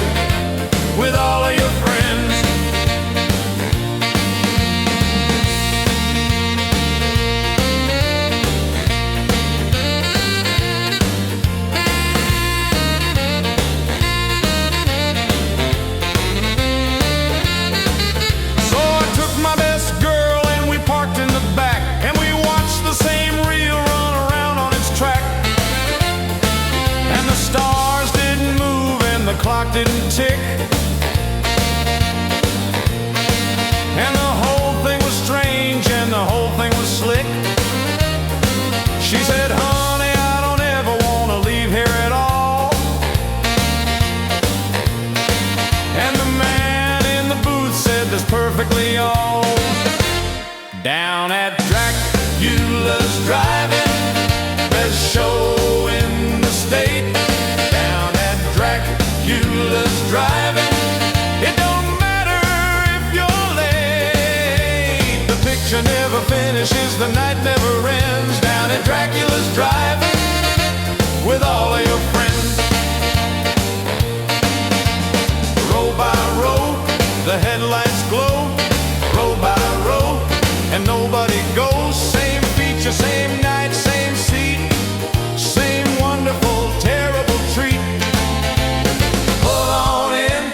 with all of your friends. So I took my best girl and we parked in the back, and we watched the same reel run around on its track. And the stars didn't move and the clock didn't tick, and the whole thing was strange and the whole thing was slick. She said, honey, I don't ever want to leave here at all. And the man in the booth said, that's perfectly all. Down at Dracula's Drive-In, best show in the state. Down at Dracula's Drive-In, it don't matter if you're late. The picture never finishes, the night never ends. Down at Dracula's Drive-In with all of your friends. Row by row, the headlights glow. Row by row, and nobody goes. Same feature, same night, same seat, same wonderful, terrible treat. Pull on in,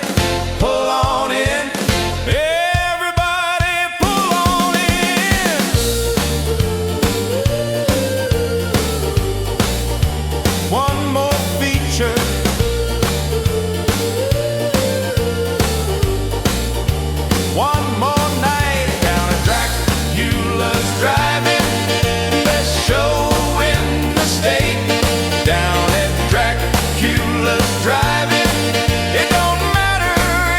pull on in. Everybody pull on in. One more feature, one more night. Down at Dracula's Drive-In, best show in the state. Down at Dracula's Drive-In, it don't matter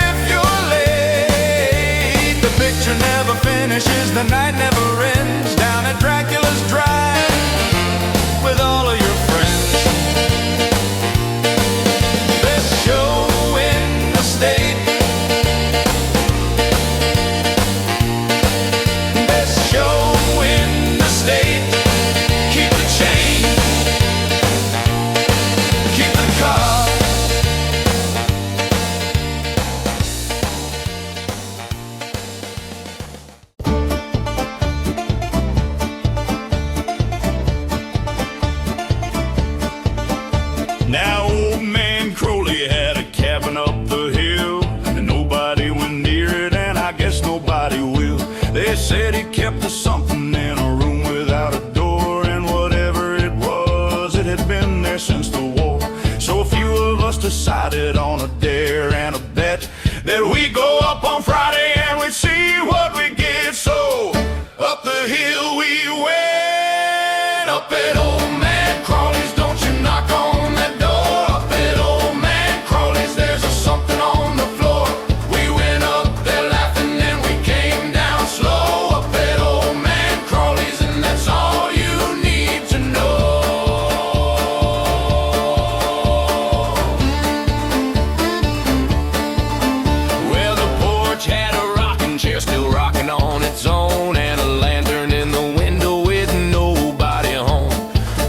if you're late. The picture never finishes, the night never ends. Down at Dracula's Drive with all of your friends. Best show in the state. Best show in the state. Keep the change, keep the car. Now old man Crowley had a cabin up the hill, and nobody went near it, and I guess nobody will. They said he kept the something in a room without a door, and whatever it was, it had been there since the war. So a few of us decided on a dare and a bet that we go up on Friday and we'd see what we get. So up the hill we went, up at old man Crowley's. Don't you knock on that door. Up at old man Crowley's, there's a something on the floor. We went up there laughing and we came down slow. Up at old man Crowley's, and that's all you need to know. Well, the porch had a rocking chair still rocking on its own, and a lantern in the window with nobody home.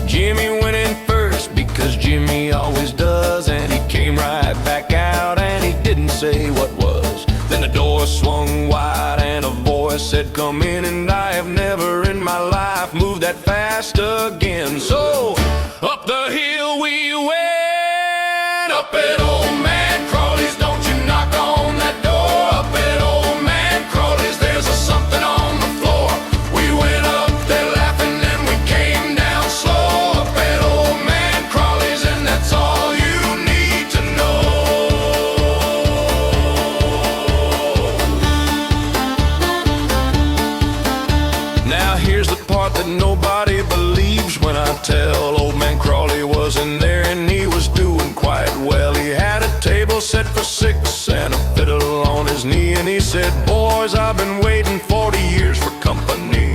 Jimmy went in first because Jimmy always does, and he came right back out and he didn't say what was. Then the door swung wide and a voice said, come in, and I have never in my life moved that fast again. So here's the part that nobody believes when I tell. Old man Crowley wasn't there and he was doing quite well. He had a table set for 6 and a fiddle on his knee, and he said, boys, I've been waiting 40 years for company.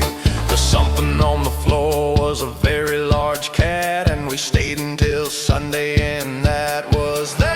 The something on the floor was a very large cat, and we stayed until Sunday, and that was that.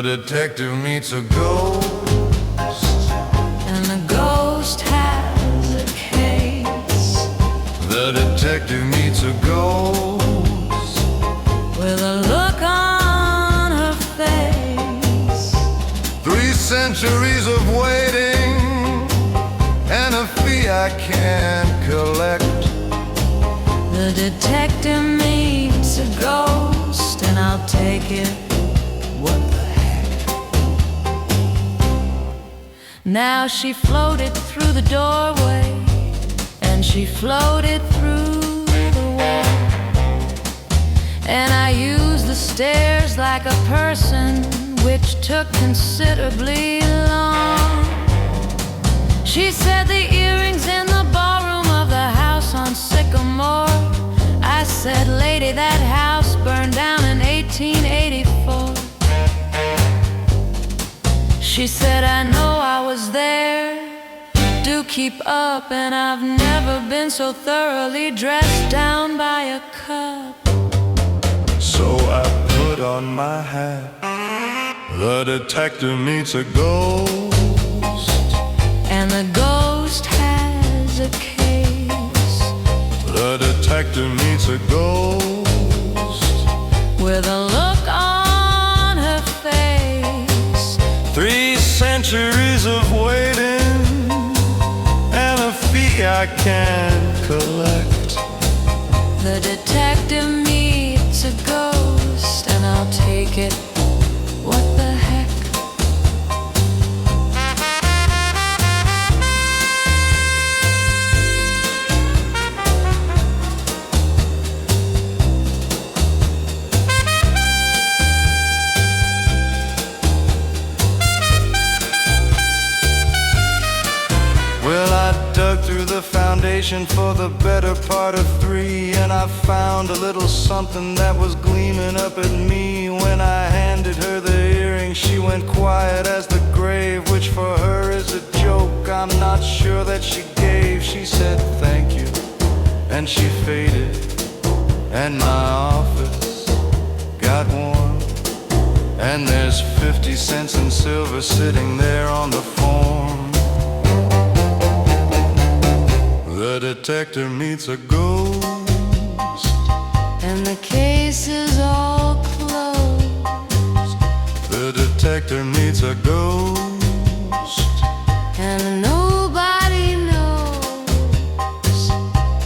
Detective meets a ghost, and the ghost has a case. The detective meets a ghost with a look on her face. 3 centuries of waiting and a fee I can't collect. The detective meets a ghost, and I'll take it. What the Now she floated through the doorway, and she floated through the wall, and I used the stairs like a person, which took considerably long. She said the earrings in the ballroom of the house on Sycamore. I said, lady, that house burned down in 1884. She said, I know I was there. Do keep up, and I've never been so thoroughly dressed down by a cup. So I put on my hat. The detective meets a ghost, and the ghost has a case. The detective meets a ghost with a look on her face. 3 centuries of waiting and a fee I can't collect. The detective meets a ghost, and I'll take it. What the heck? Well, I dug through the foundation station for the better part of 3, and I found a little something that was gleaming up at me. When I handed her the earring, she went quiet as the grave, which for her is a joke I'm not sure that she gave. She said thank you, and she faded, and my office got warm, and there's 50 cents in silver sitting there on the form. The detective meets a ghost, and the case is all closed. the detective meets a ghost, And nobody knows.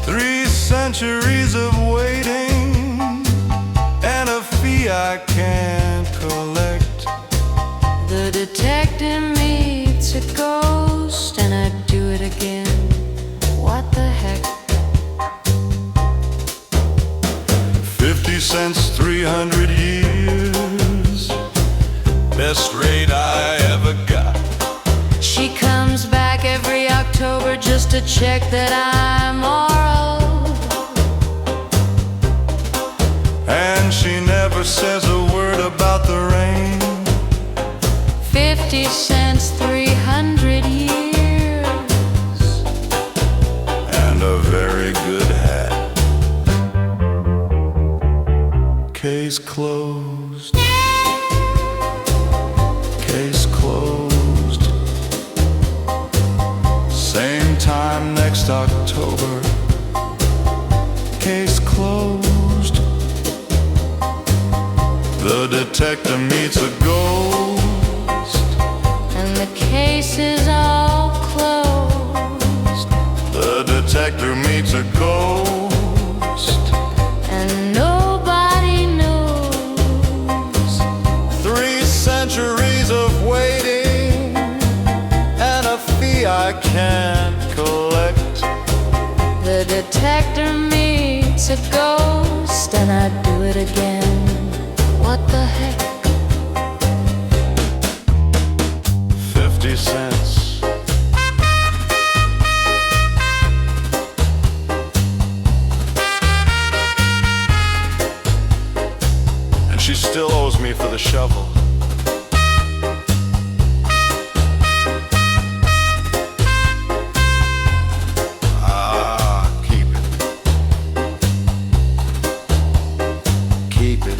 3 centuries of waiting, and a fee I can't collect. The detective meets a ghost, and I do it again. What the heck? 50 cents, 300 years, best rate I ever got. She comes back every October just to check that I'm moral. And she never says a word about the rain. 50 cents, 300 years. And a very good hat. Case closed. Case closed. Same time next October. Case closed. The detective meets a ghost, And the case is all closed. the detective meets a ghost, And nobody knows. 3 centuries of waiting, and a fee I can't collect. The detective meets a ghost, and I do it again. What the heck? 50 cents. And she still owes me for the shovel. Keep it. Keep it.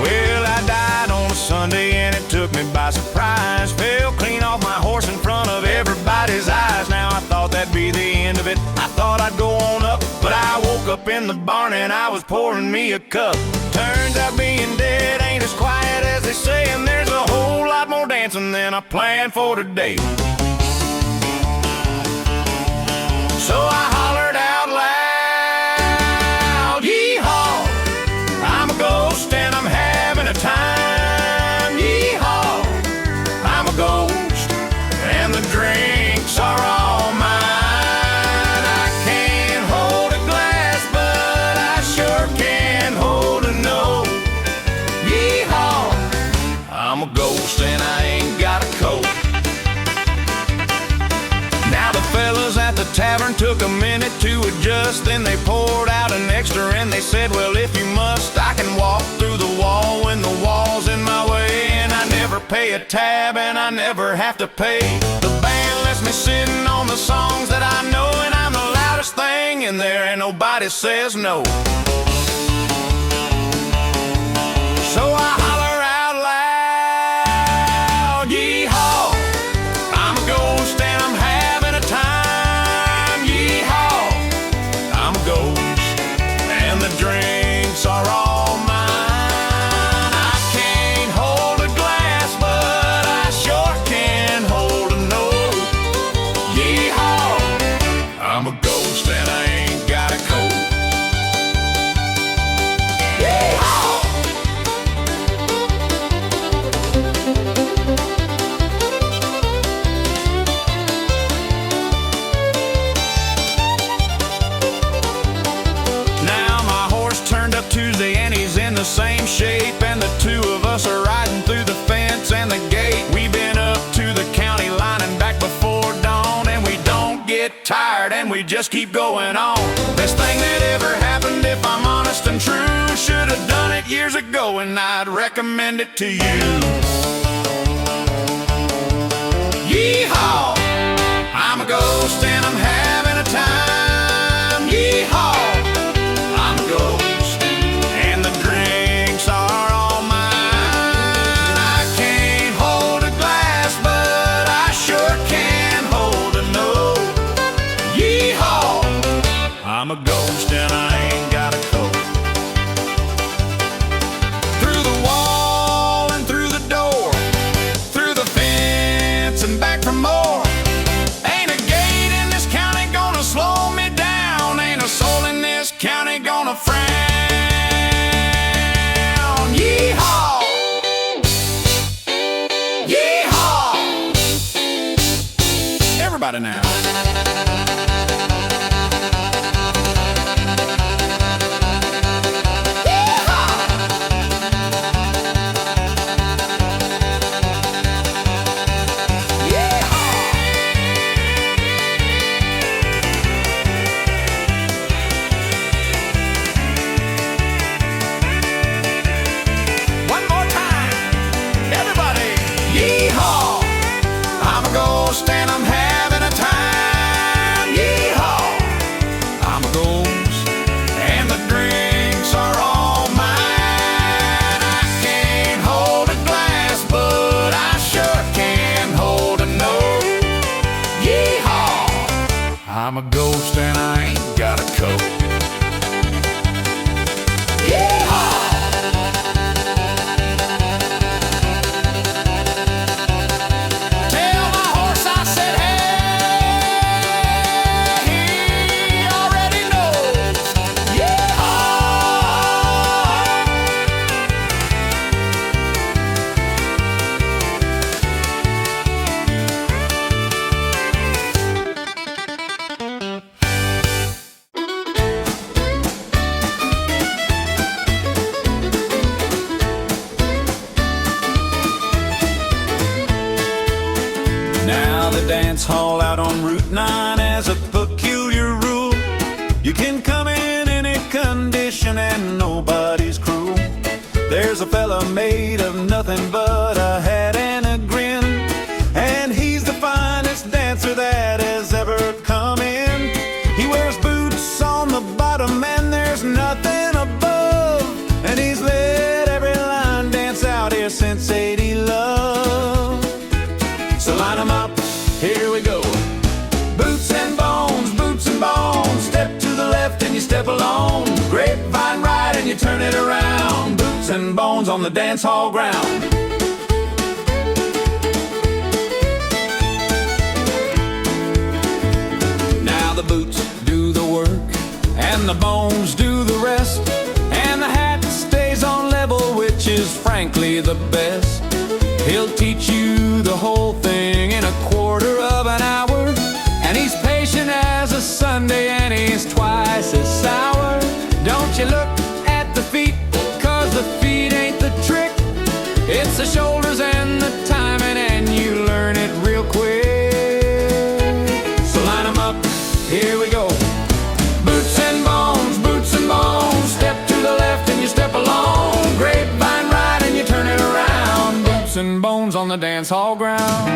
Well, I died on a Sunday and it took me by surprise. Fell clean off my horse in front of everybody's eyes. Now I thought that'd be the end of it. I thought I'd go on up, but I woke up in the barn and I was pouring me a cup. Turns out being dead ain't as quiet as they say, and there's a whole lot more dancing than I planned for today. So I hollered out loud, yeehaw, I'm a ghost and I'm having a time. Yeehaw, I'm a ghost and the drinks are all mine. I can't hold a glass, but I sure can hold a note. Yeehaw, I'm a ghost and I ain't got a coat. Now the fellas at the tavern took a minute to adjust. Then they poured out an extra and they said, well, if you must, I can walk through the wall when the wall's in my way. And I never pay a tab and I never have to pay. The band lets me sitting on the songs that I know, and I'm the loudest thing in there and nobody says no. So I holler out loud, yeehaw, I'm a ghost and I'm having a time. Yeehaw, I'm a ghost and the drinks are all mine. I can't hold a glass, but I sure can hold a note. Yeehaw, I'm a ghost and I ain't got a coat. Yeehaw! we just keep going on. Best thing that ever happened, if I'm honest and true. Should have done it years ago, and I'd recommend it to you. Yeehaw! I'm a ghost and I'm having a time. Yeehaw! I'm a ghost and the drinks are all mine. I can't hold a glass, but I sure can hold a note. Yeehaw! I'm a ghost and I ain't got a coat. Through the wall and through the door, through the fence and back for more. Ain't a gate in this county gonna slow me down. Ain't a soul in this county gonna frown. Yeehaw! Yeehaw! Everybody now. And I'm having a time. Yeehaw! I'm a ghost and the drinks are all mine. I can't hold a glass, but I sure can hold a note. Yeehaw! I'm a ghost and I ain't got a coat. Dance hall out on Route 9 has a peculiar rule. You can come in any condition and nobody's cruel. There's a fella made of nothing but a hat and a grin, and he's the finest dancer that has ever come in. He wears boots on the bottom and there's nothing above, and he's let every line dance out here since 80 love. So line 'em up, here we go. Boots and bones, step to the left and you step alone. Grapevine right and you turn it around. Boots and bones on the dance hall ground. Now the boots do the work and the bones do the rest, and the hat stays on level, which is frankly the best. He'll teach you the whole thing in a quarter of an hour, and he's patient as a Sunday and he's twice as sour. Don't you look at the feet, cause the feet ain't the trick. It's the shoulders and the timing, and you learn it real quick. So line 'em up, here we go. Boots and bones, step to the left and you step along. Grapevine right and you turn it around. Boots and bones on the dance hall ground.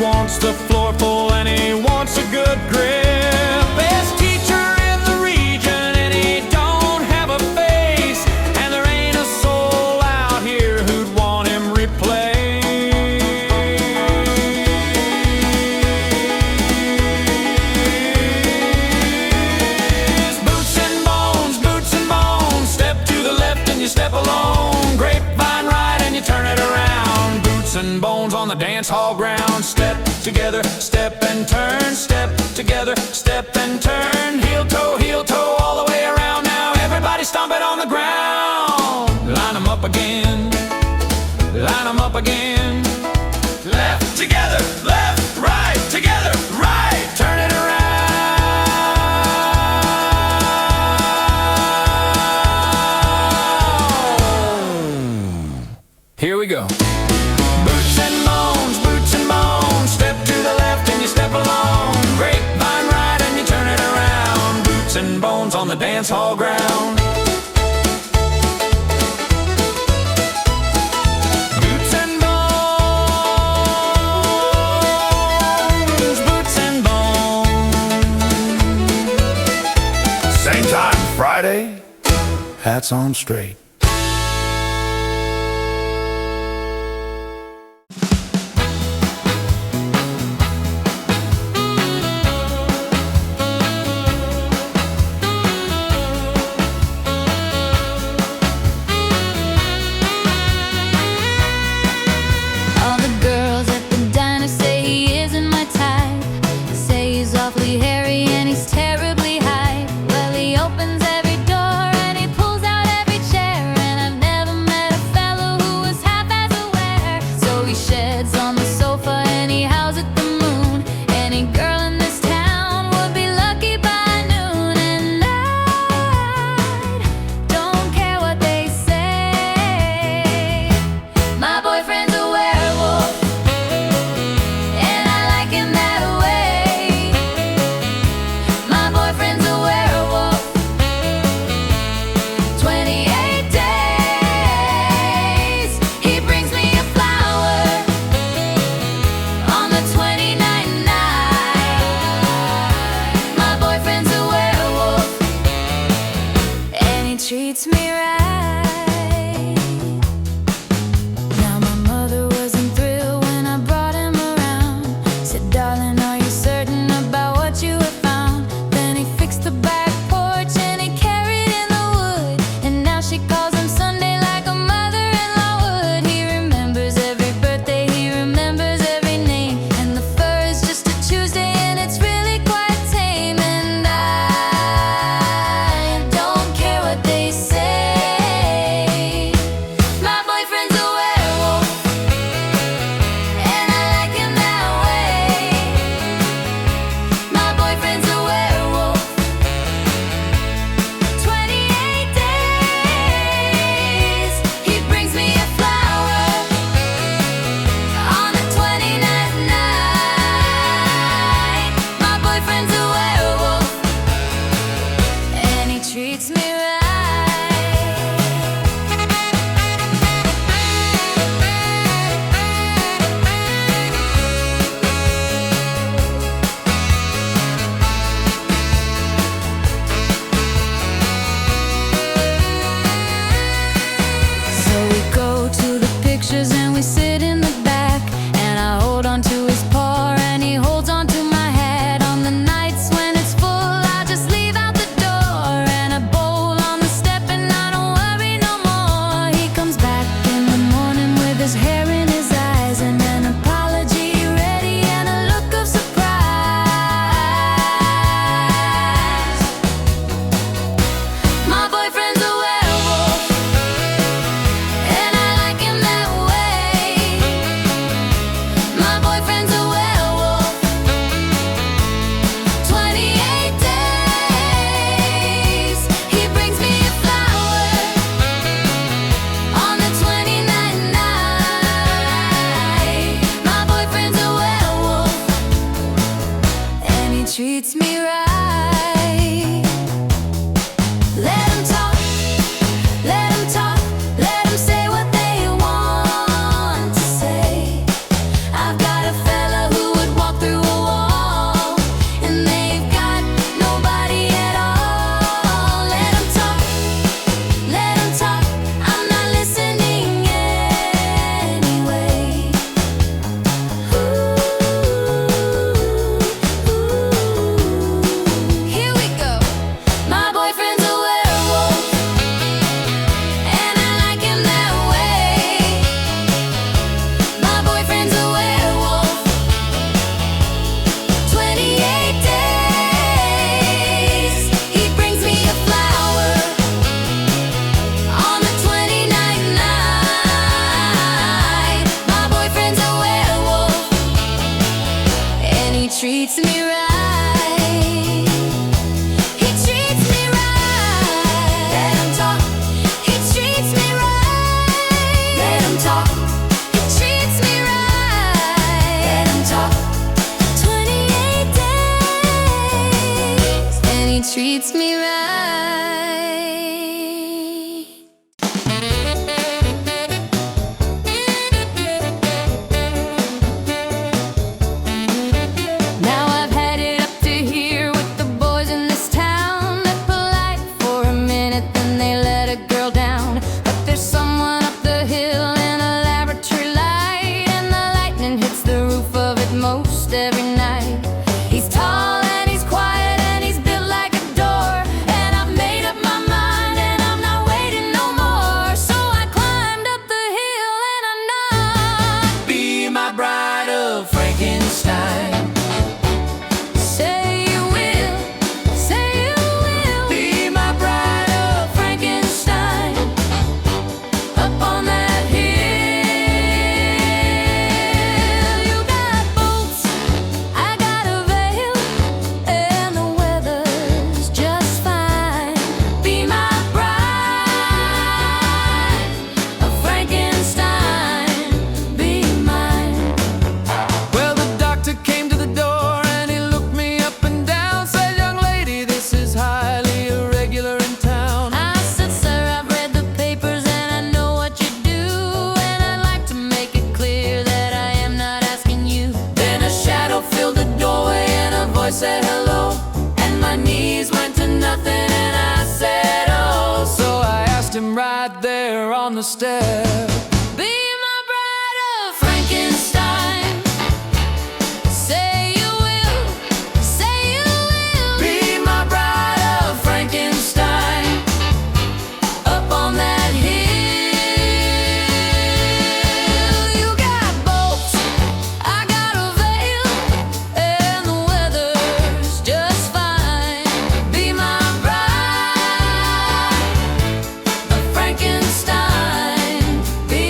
Wants the floor full and he wants a good grip. Best teacher in the region and he don't have a face, and there ain't a soul out here who'd want him replaced. Boots and bones, step to the left and you step alone. Grapevine right and you turn it around. Boots and bones on the dance hall ground. Step to together, step and turn, step together, step and turn, heel toe, all the way around. Now everybody stomp it on the ground. Line 'em up again, line 'em up again. Left together, left, right, together, right, turn it around. Here we go. Boots and bones, step to the left and you step along. Grapevine ride and you turn it around. Boots and bones on the dance hall ground. Boots and bones. Same time Friday, hats on straight. Terribly high. Well, he opens every door and he pulls out every chair. treats me right. Now I've had it up to here with the boys in this town. They're polite for a minute, then they let a girl down. But there's someone up the hill in a laboratory light, and the lightning hits the roof of it most every night. He's tall and he's quiet and he's built like a door, and I've made up my mind and I'm not waiting no more. So I climbed up the hill and I knocked. Be my bride of Frankenstein. Say you will, say you will. Be my bride of Frankenstein. Up on that hill, you got bolts, I got a veil, and the weather's just fine. Be my bride of Frankenstein, be mine. Well, the doctor came to the door and he looked me up and down. Said, young lady, this is highly irregular in town. I said, sir, I've read the papers and I know what you do, and I'd like to make it clear that I am not asking you. Then a shadow filled the doorway and a voice said hello, and my knees went to nothing and I said oh. So I asked him right there on the step. Be my bride of Frankenstein. Say you will, say you will. Be my bride of Frankenstein. Up on that hill, you got bolts, I got a veil, and the weather's just fine. Be my bride of Frankenstein, be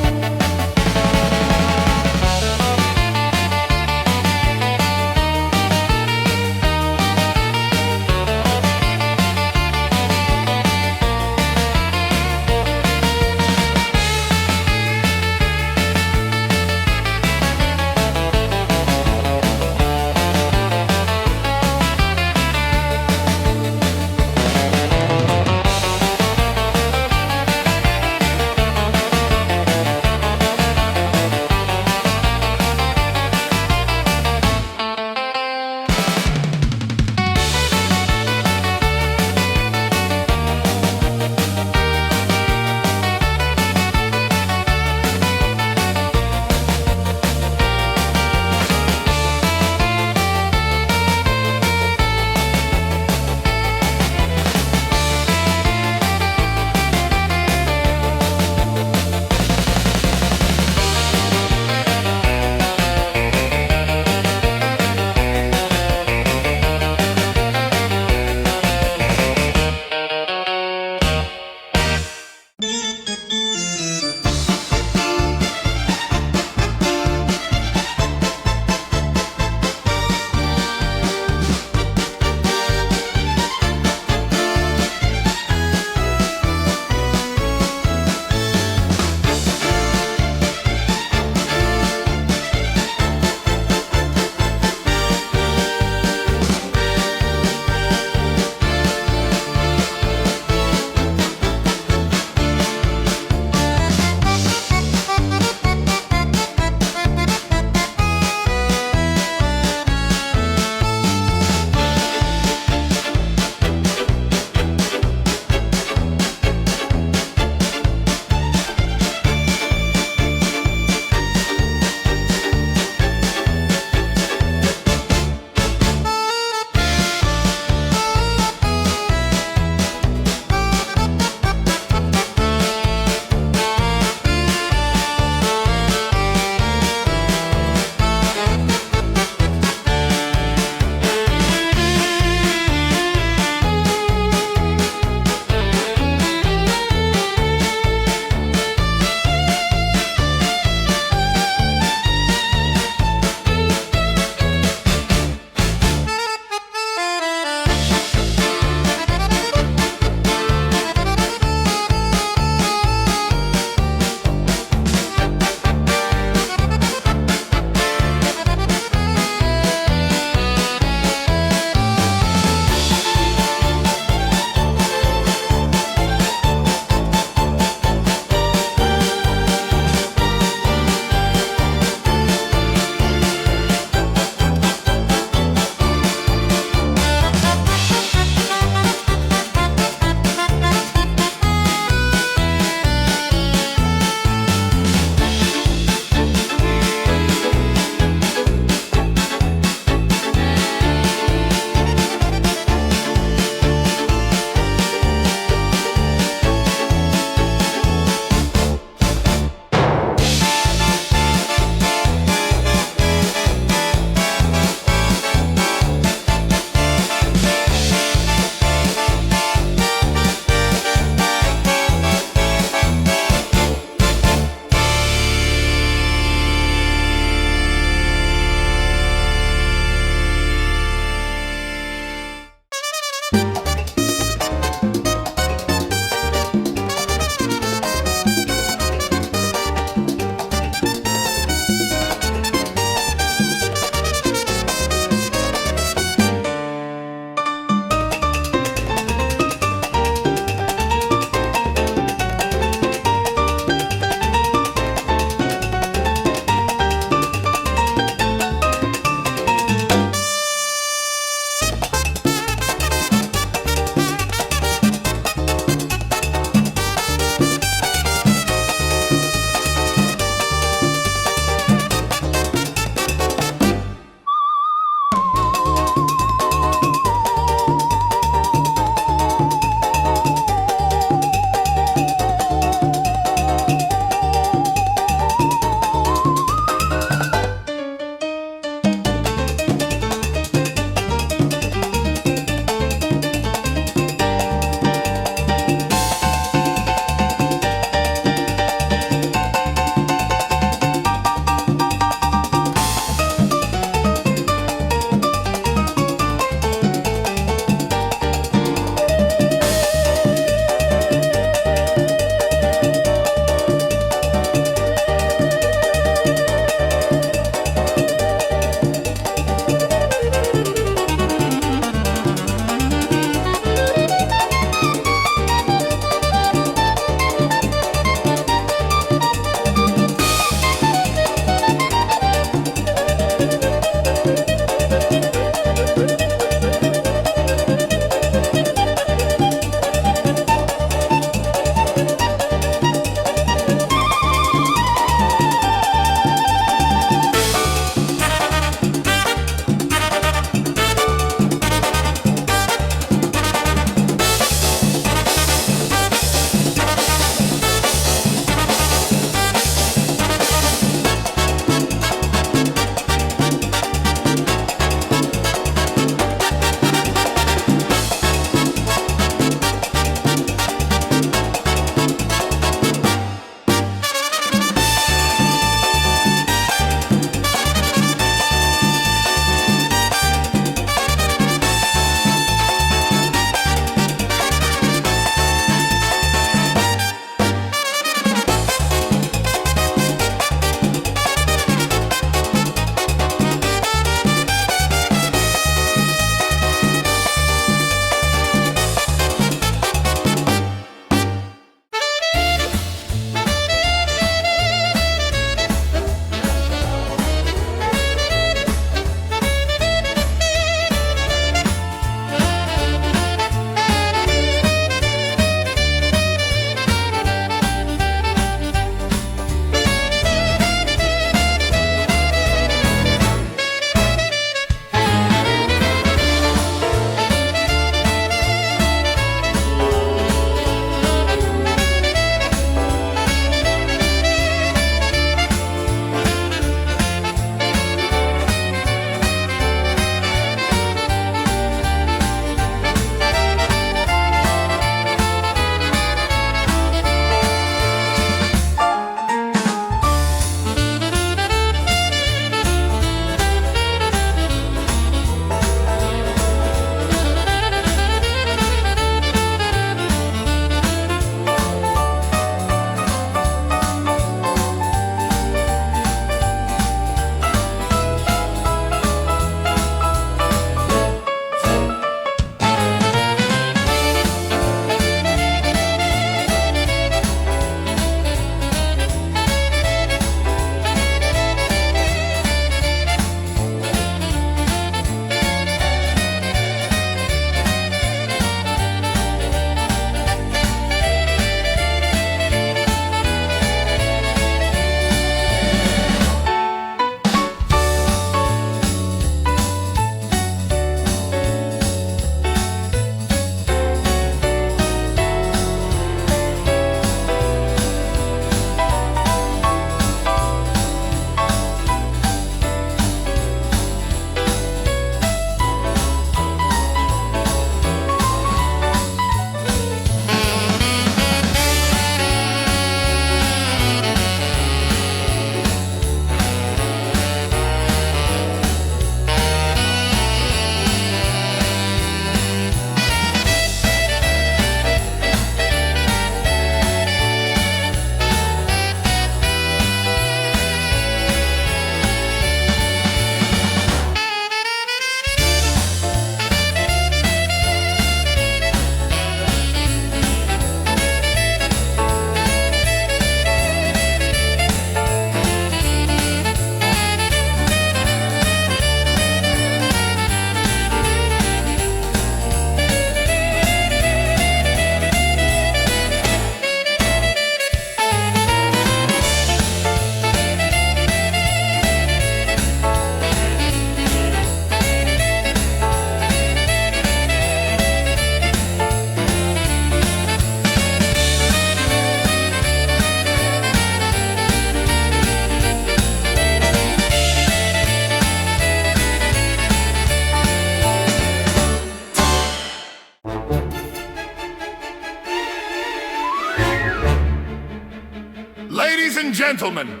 and gentlemen,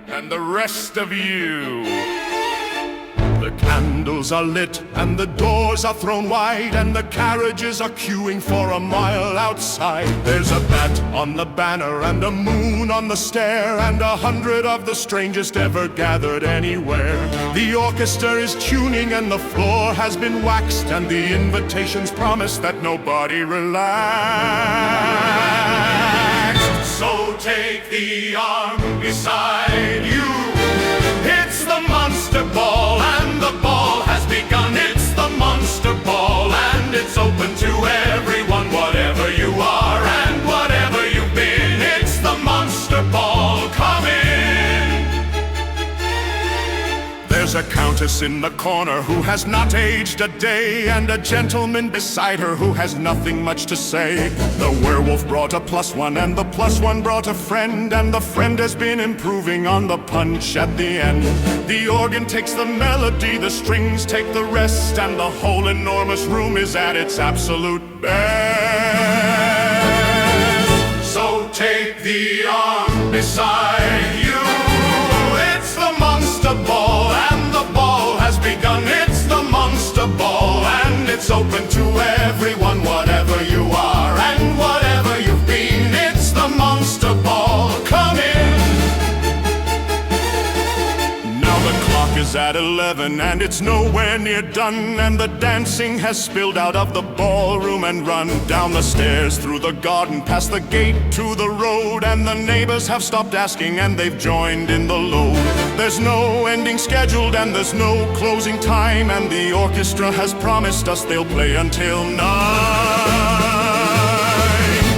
and the rest of you. The candles are lit and the doors are thrown wide, and the carriages are queuing for a mile outside. There's a bat on the banner and a moon on the stair, and 100 of the strangest ever gathered anywhere. The orchestra is tuning and the floor has been waxed, and the invitations promise that nobody relax. So take the arm beside you. It's the Monster Ball, and the ball has begun. It's the Monster Ball, and it's open to everyone, whatever you are and whatever you've been. It's the Monster Ball, come in. There's a countess in the corner who has not aged a day, and a gentleman beside her who has nothing much to say. The werewolf brought a +1, and the +1 brought a friend, and the friend has been improving on the punch at the end. The organ takes the melody, the strings take the rest, and the whole enormous room is at its absolute best. So take the arm beside you. It's the Monster Ball, and the ball has begun. It's the Monster Ball, and it's open to everyone, whatever you are and whatever you've been. It's the Monster Ball, come in. Now the clock is at 11 and it's nowhere near done, and the dancing has spilled out of the ballroom and run down the stairs, through the garden, past the gate to the road, and the neighbors have stopped asking and they've joined in the load. There's no ending scheduled and there's no closing time, and the orchestra has promised us they'll play until 9.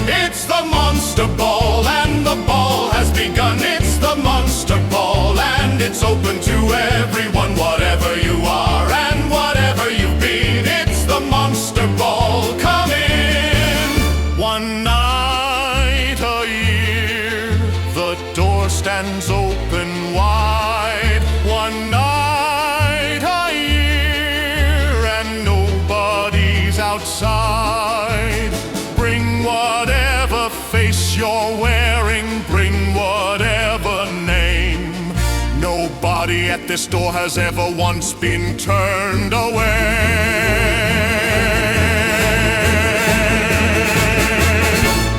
It's the Monster Ball, and the ball has begun. It's the Monster Ball, and it's open to everyone, whatever you are and whatever you've been. It's the Monster Ball, come in. One night a year, the door stands open wide. One night a year, and nobody's outside. Bring whatever face you're wearing, bring whatever name. Nobody at this door has ever once been turned away.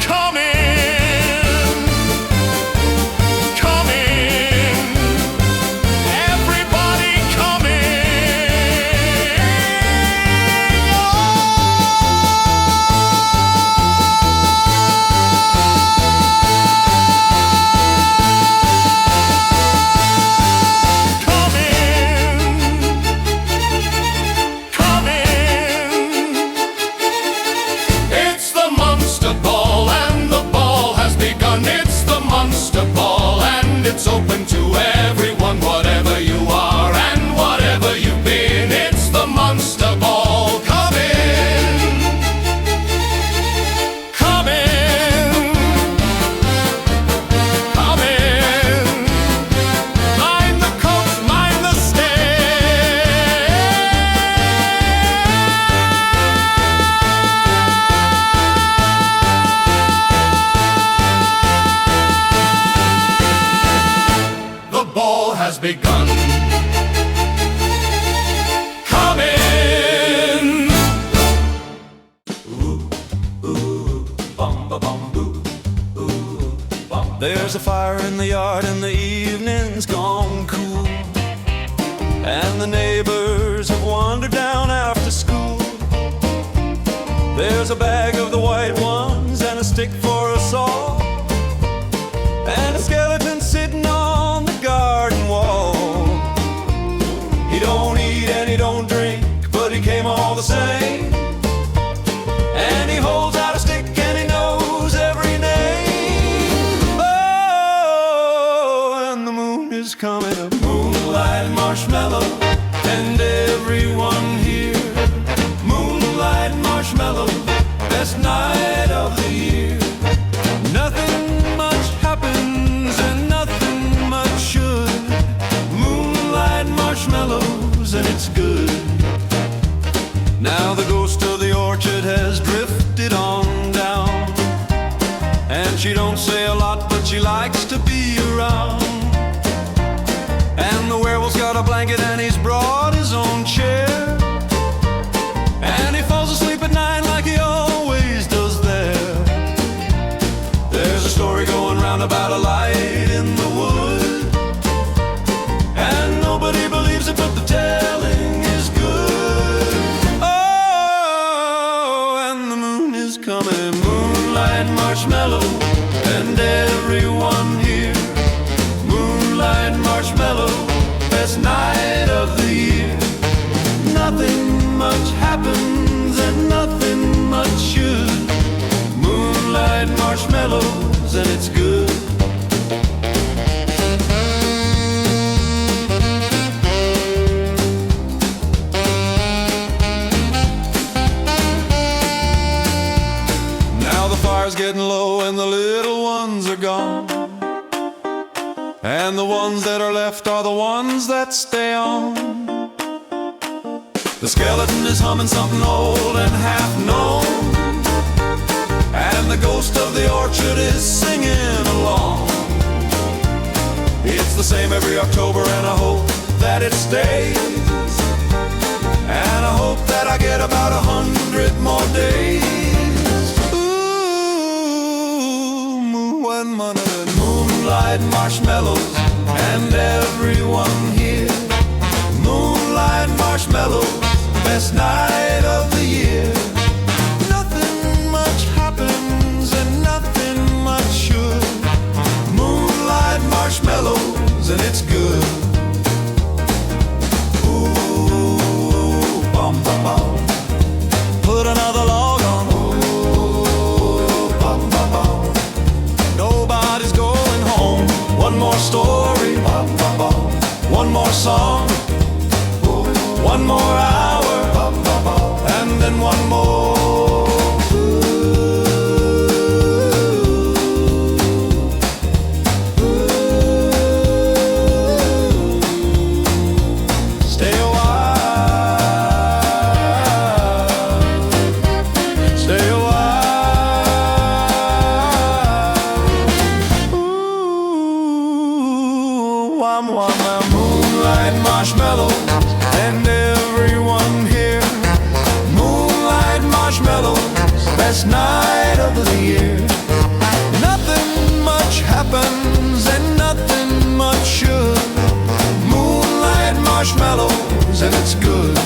Come in, come in, everybody come in. Come in, come in. It's the Monster Ball, and the ball has begun. It's the Monster Ball, and it's open to everyone, whatever you are and whatever you've been. It's the Monster Ball, come in, come in, come in. Mind the coach, mind the The ball has begun. Come in. There's a fire in the yard and the evening's gone cool, and the neighbors have wandered down after school. There's a bag of the white ones and a stick for a saw, and a skeleton sitting on the garden wall. He don't eat and he don't drink, but he came all the same. And he holds out a stick and he knows every name. Oh, and the moon is coming up, moonlight and marshmallow, and everyone here. Moonlight and marshmallow, best night of the year. Nothing much happens and nothing much should. Moonlight and marshmallows, and it's good. Now the ghost of the orchard has drifted on down, and she don't say a lot, but she likes to be around. in the wood. And nobody believes it, but the telling is good. Oh, and the moon is coming, moonlight marshmallow, and everyone here. Moonlight marshmallow, best night of the year. Nothing much happens and nothing much should. Moonlight marshmallows and it's good. Now the fire's getting low and the little ones are gone. And the ones that are left are the ones that stay on. The skeleton is humming something old and half known. And the ghost of the orchard is singing along. It's the same every October and I hope that it stays. And I hope that I get about 100 more days. Ooh, moonlight marshmallows and everyone here. Moonlight marshmallows, best night of the year. Nothing much happens and nothing much should. Moonlight marshmallows and it's good. Ooh, bum bum bum. Put another log on. Ooh, bum bum bum. Nobody's going home. One more story. Bum bum bum. One more song. One more hour, and then one more. Stay a while, stay a while. Ooh, wham wham, moonlight marshmallow. And everyone here, moonlight marshmallows, best night of the year. Nothing much happens and nothing much should. Moonlight marshmallows and it's good.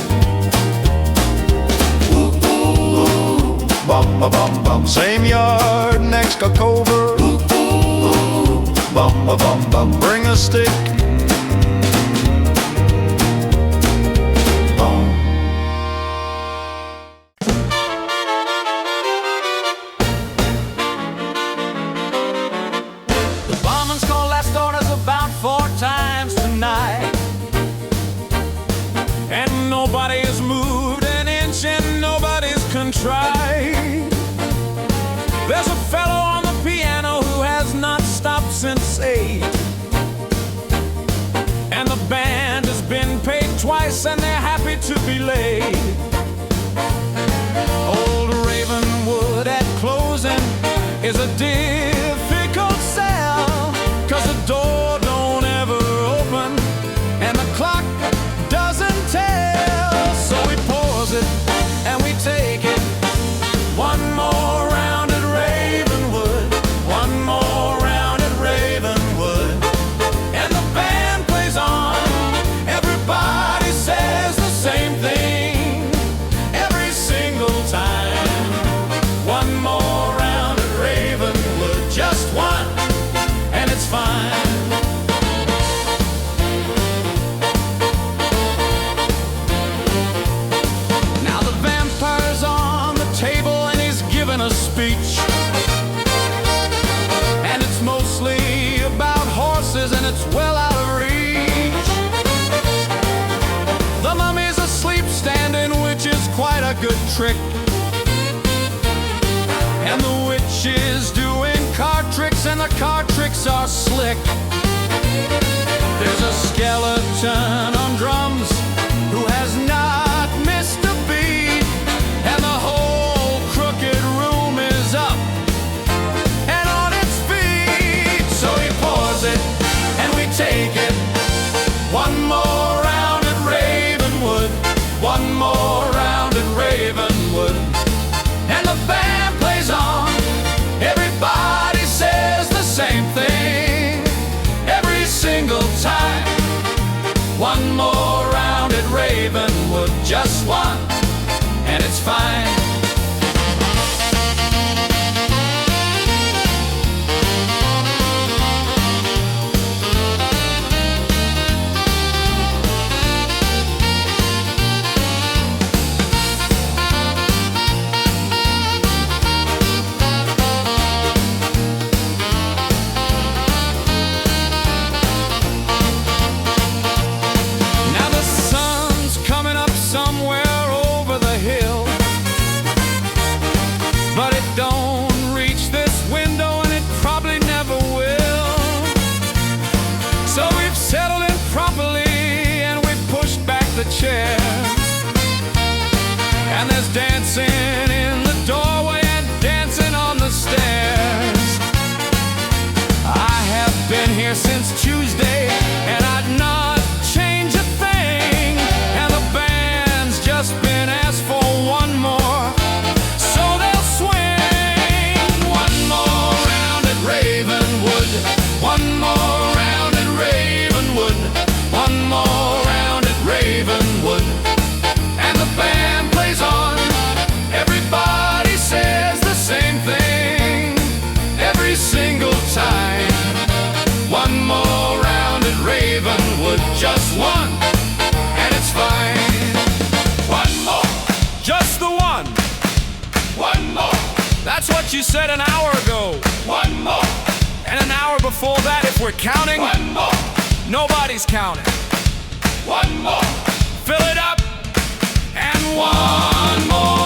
Ooh, ooh, ooh. Bum, ba, bum, bum. Same yard, next October. Ooh, ooh. Bum, ba, bum, bum. Bring a stick. Tried. There's a fellow on the piano who has not stopped since 8. And the band has been paid twice and they're happy to be late. Old Ravenwood at closing is a difficult sell, 'cause the door don't ever open and the clock doesn't tell. So we pause it and we take it. One more round at Ravenwood, one more round at Ravenwood, and the band plays on. Everybody says the same thing every single time. One more round at Ravenwood, just one, and it's fine. Now the vampire's on the table a speech, and it's mostly about horses and it's well out of reach. The mummy's asleep standing, which is quite a good trick, and the witch is doing card tricks and the card tricks are slick. There's a skeleton on drums who has not missed a beat, and the whole crooked room is up and on its feet. So he pours it and we take it. One more round at Ravenwood, one more round at Ravenwood, and the band plays on. Everybody says the same thing So we've settled in properly and we've pushed back the chair. And there's dancing in the doorway and dancing on the stairs. I have been here since Tuesday and I'd not change a thing. And the band's just been asked for one more, so they'll swing. One more round at Ravenwood. One more round at Ravenwood. One more round at Ravenwood. And the band plays on. Everybody says the same thing every single time. One more round at Ravenwood. Just one, and it's fine. One more. Just the one. One more. That's what you said an hour ago. One more. And an hour before that, if we're counting. One more. Nobody's counting. One more. Fill it up. And one more.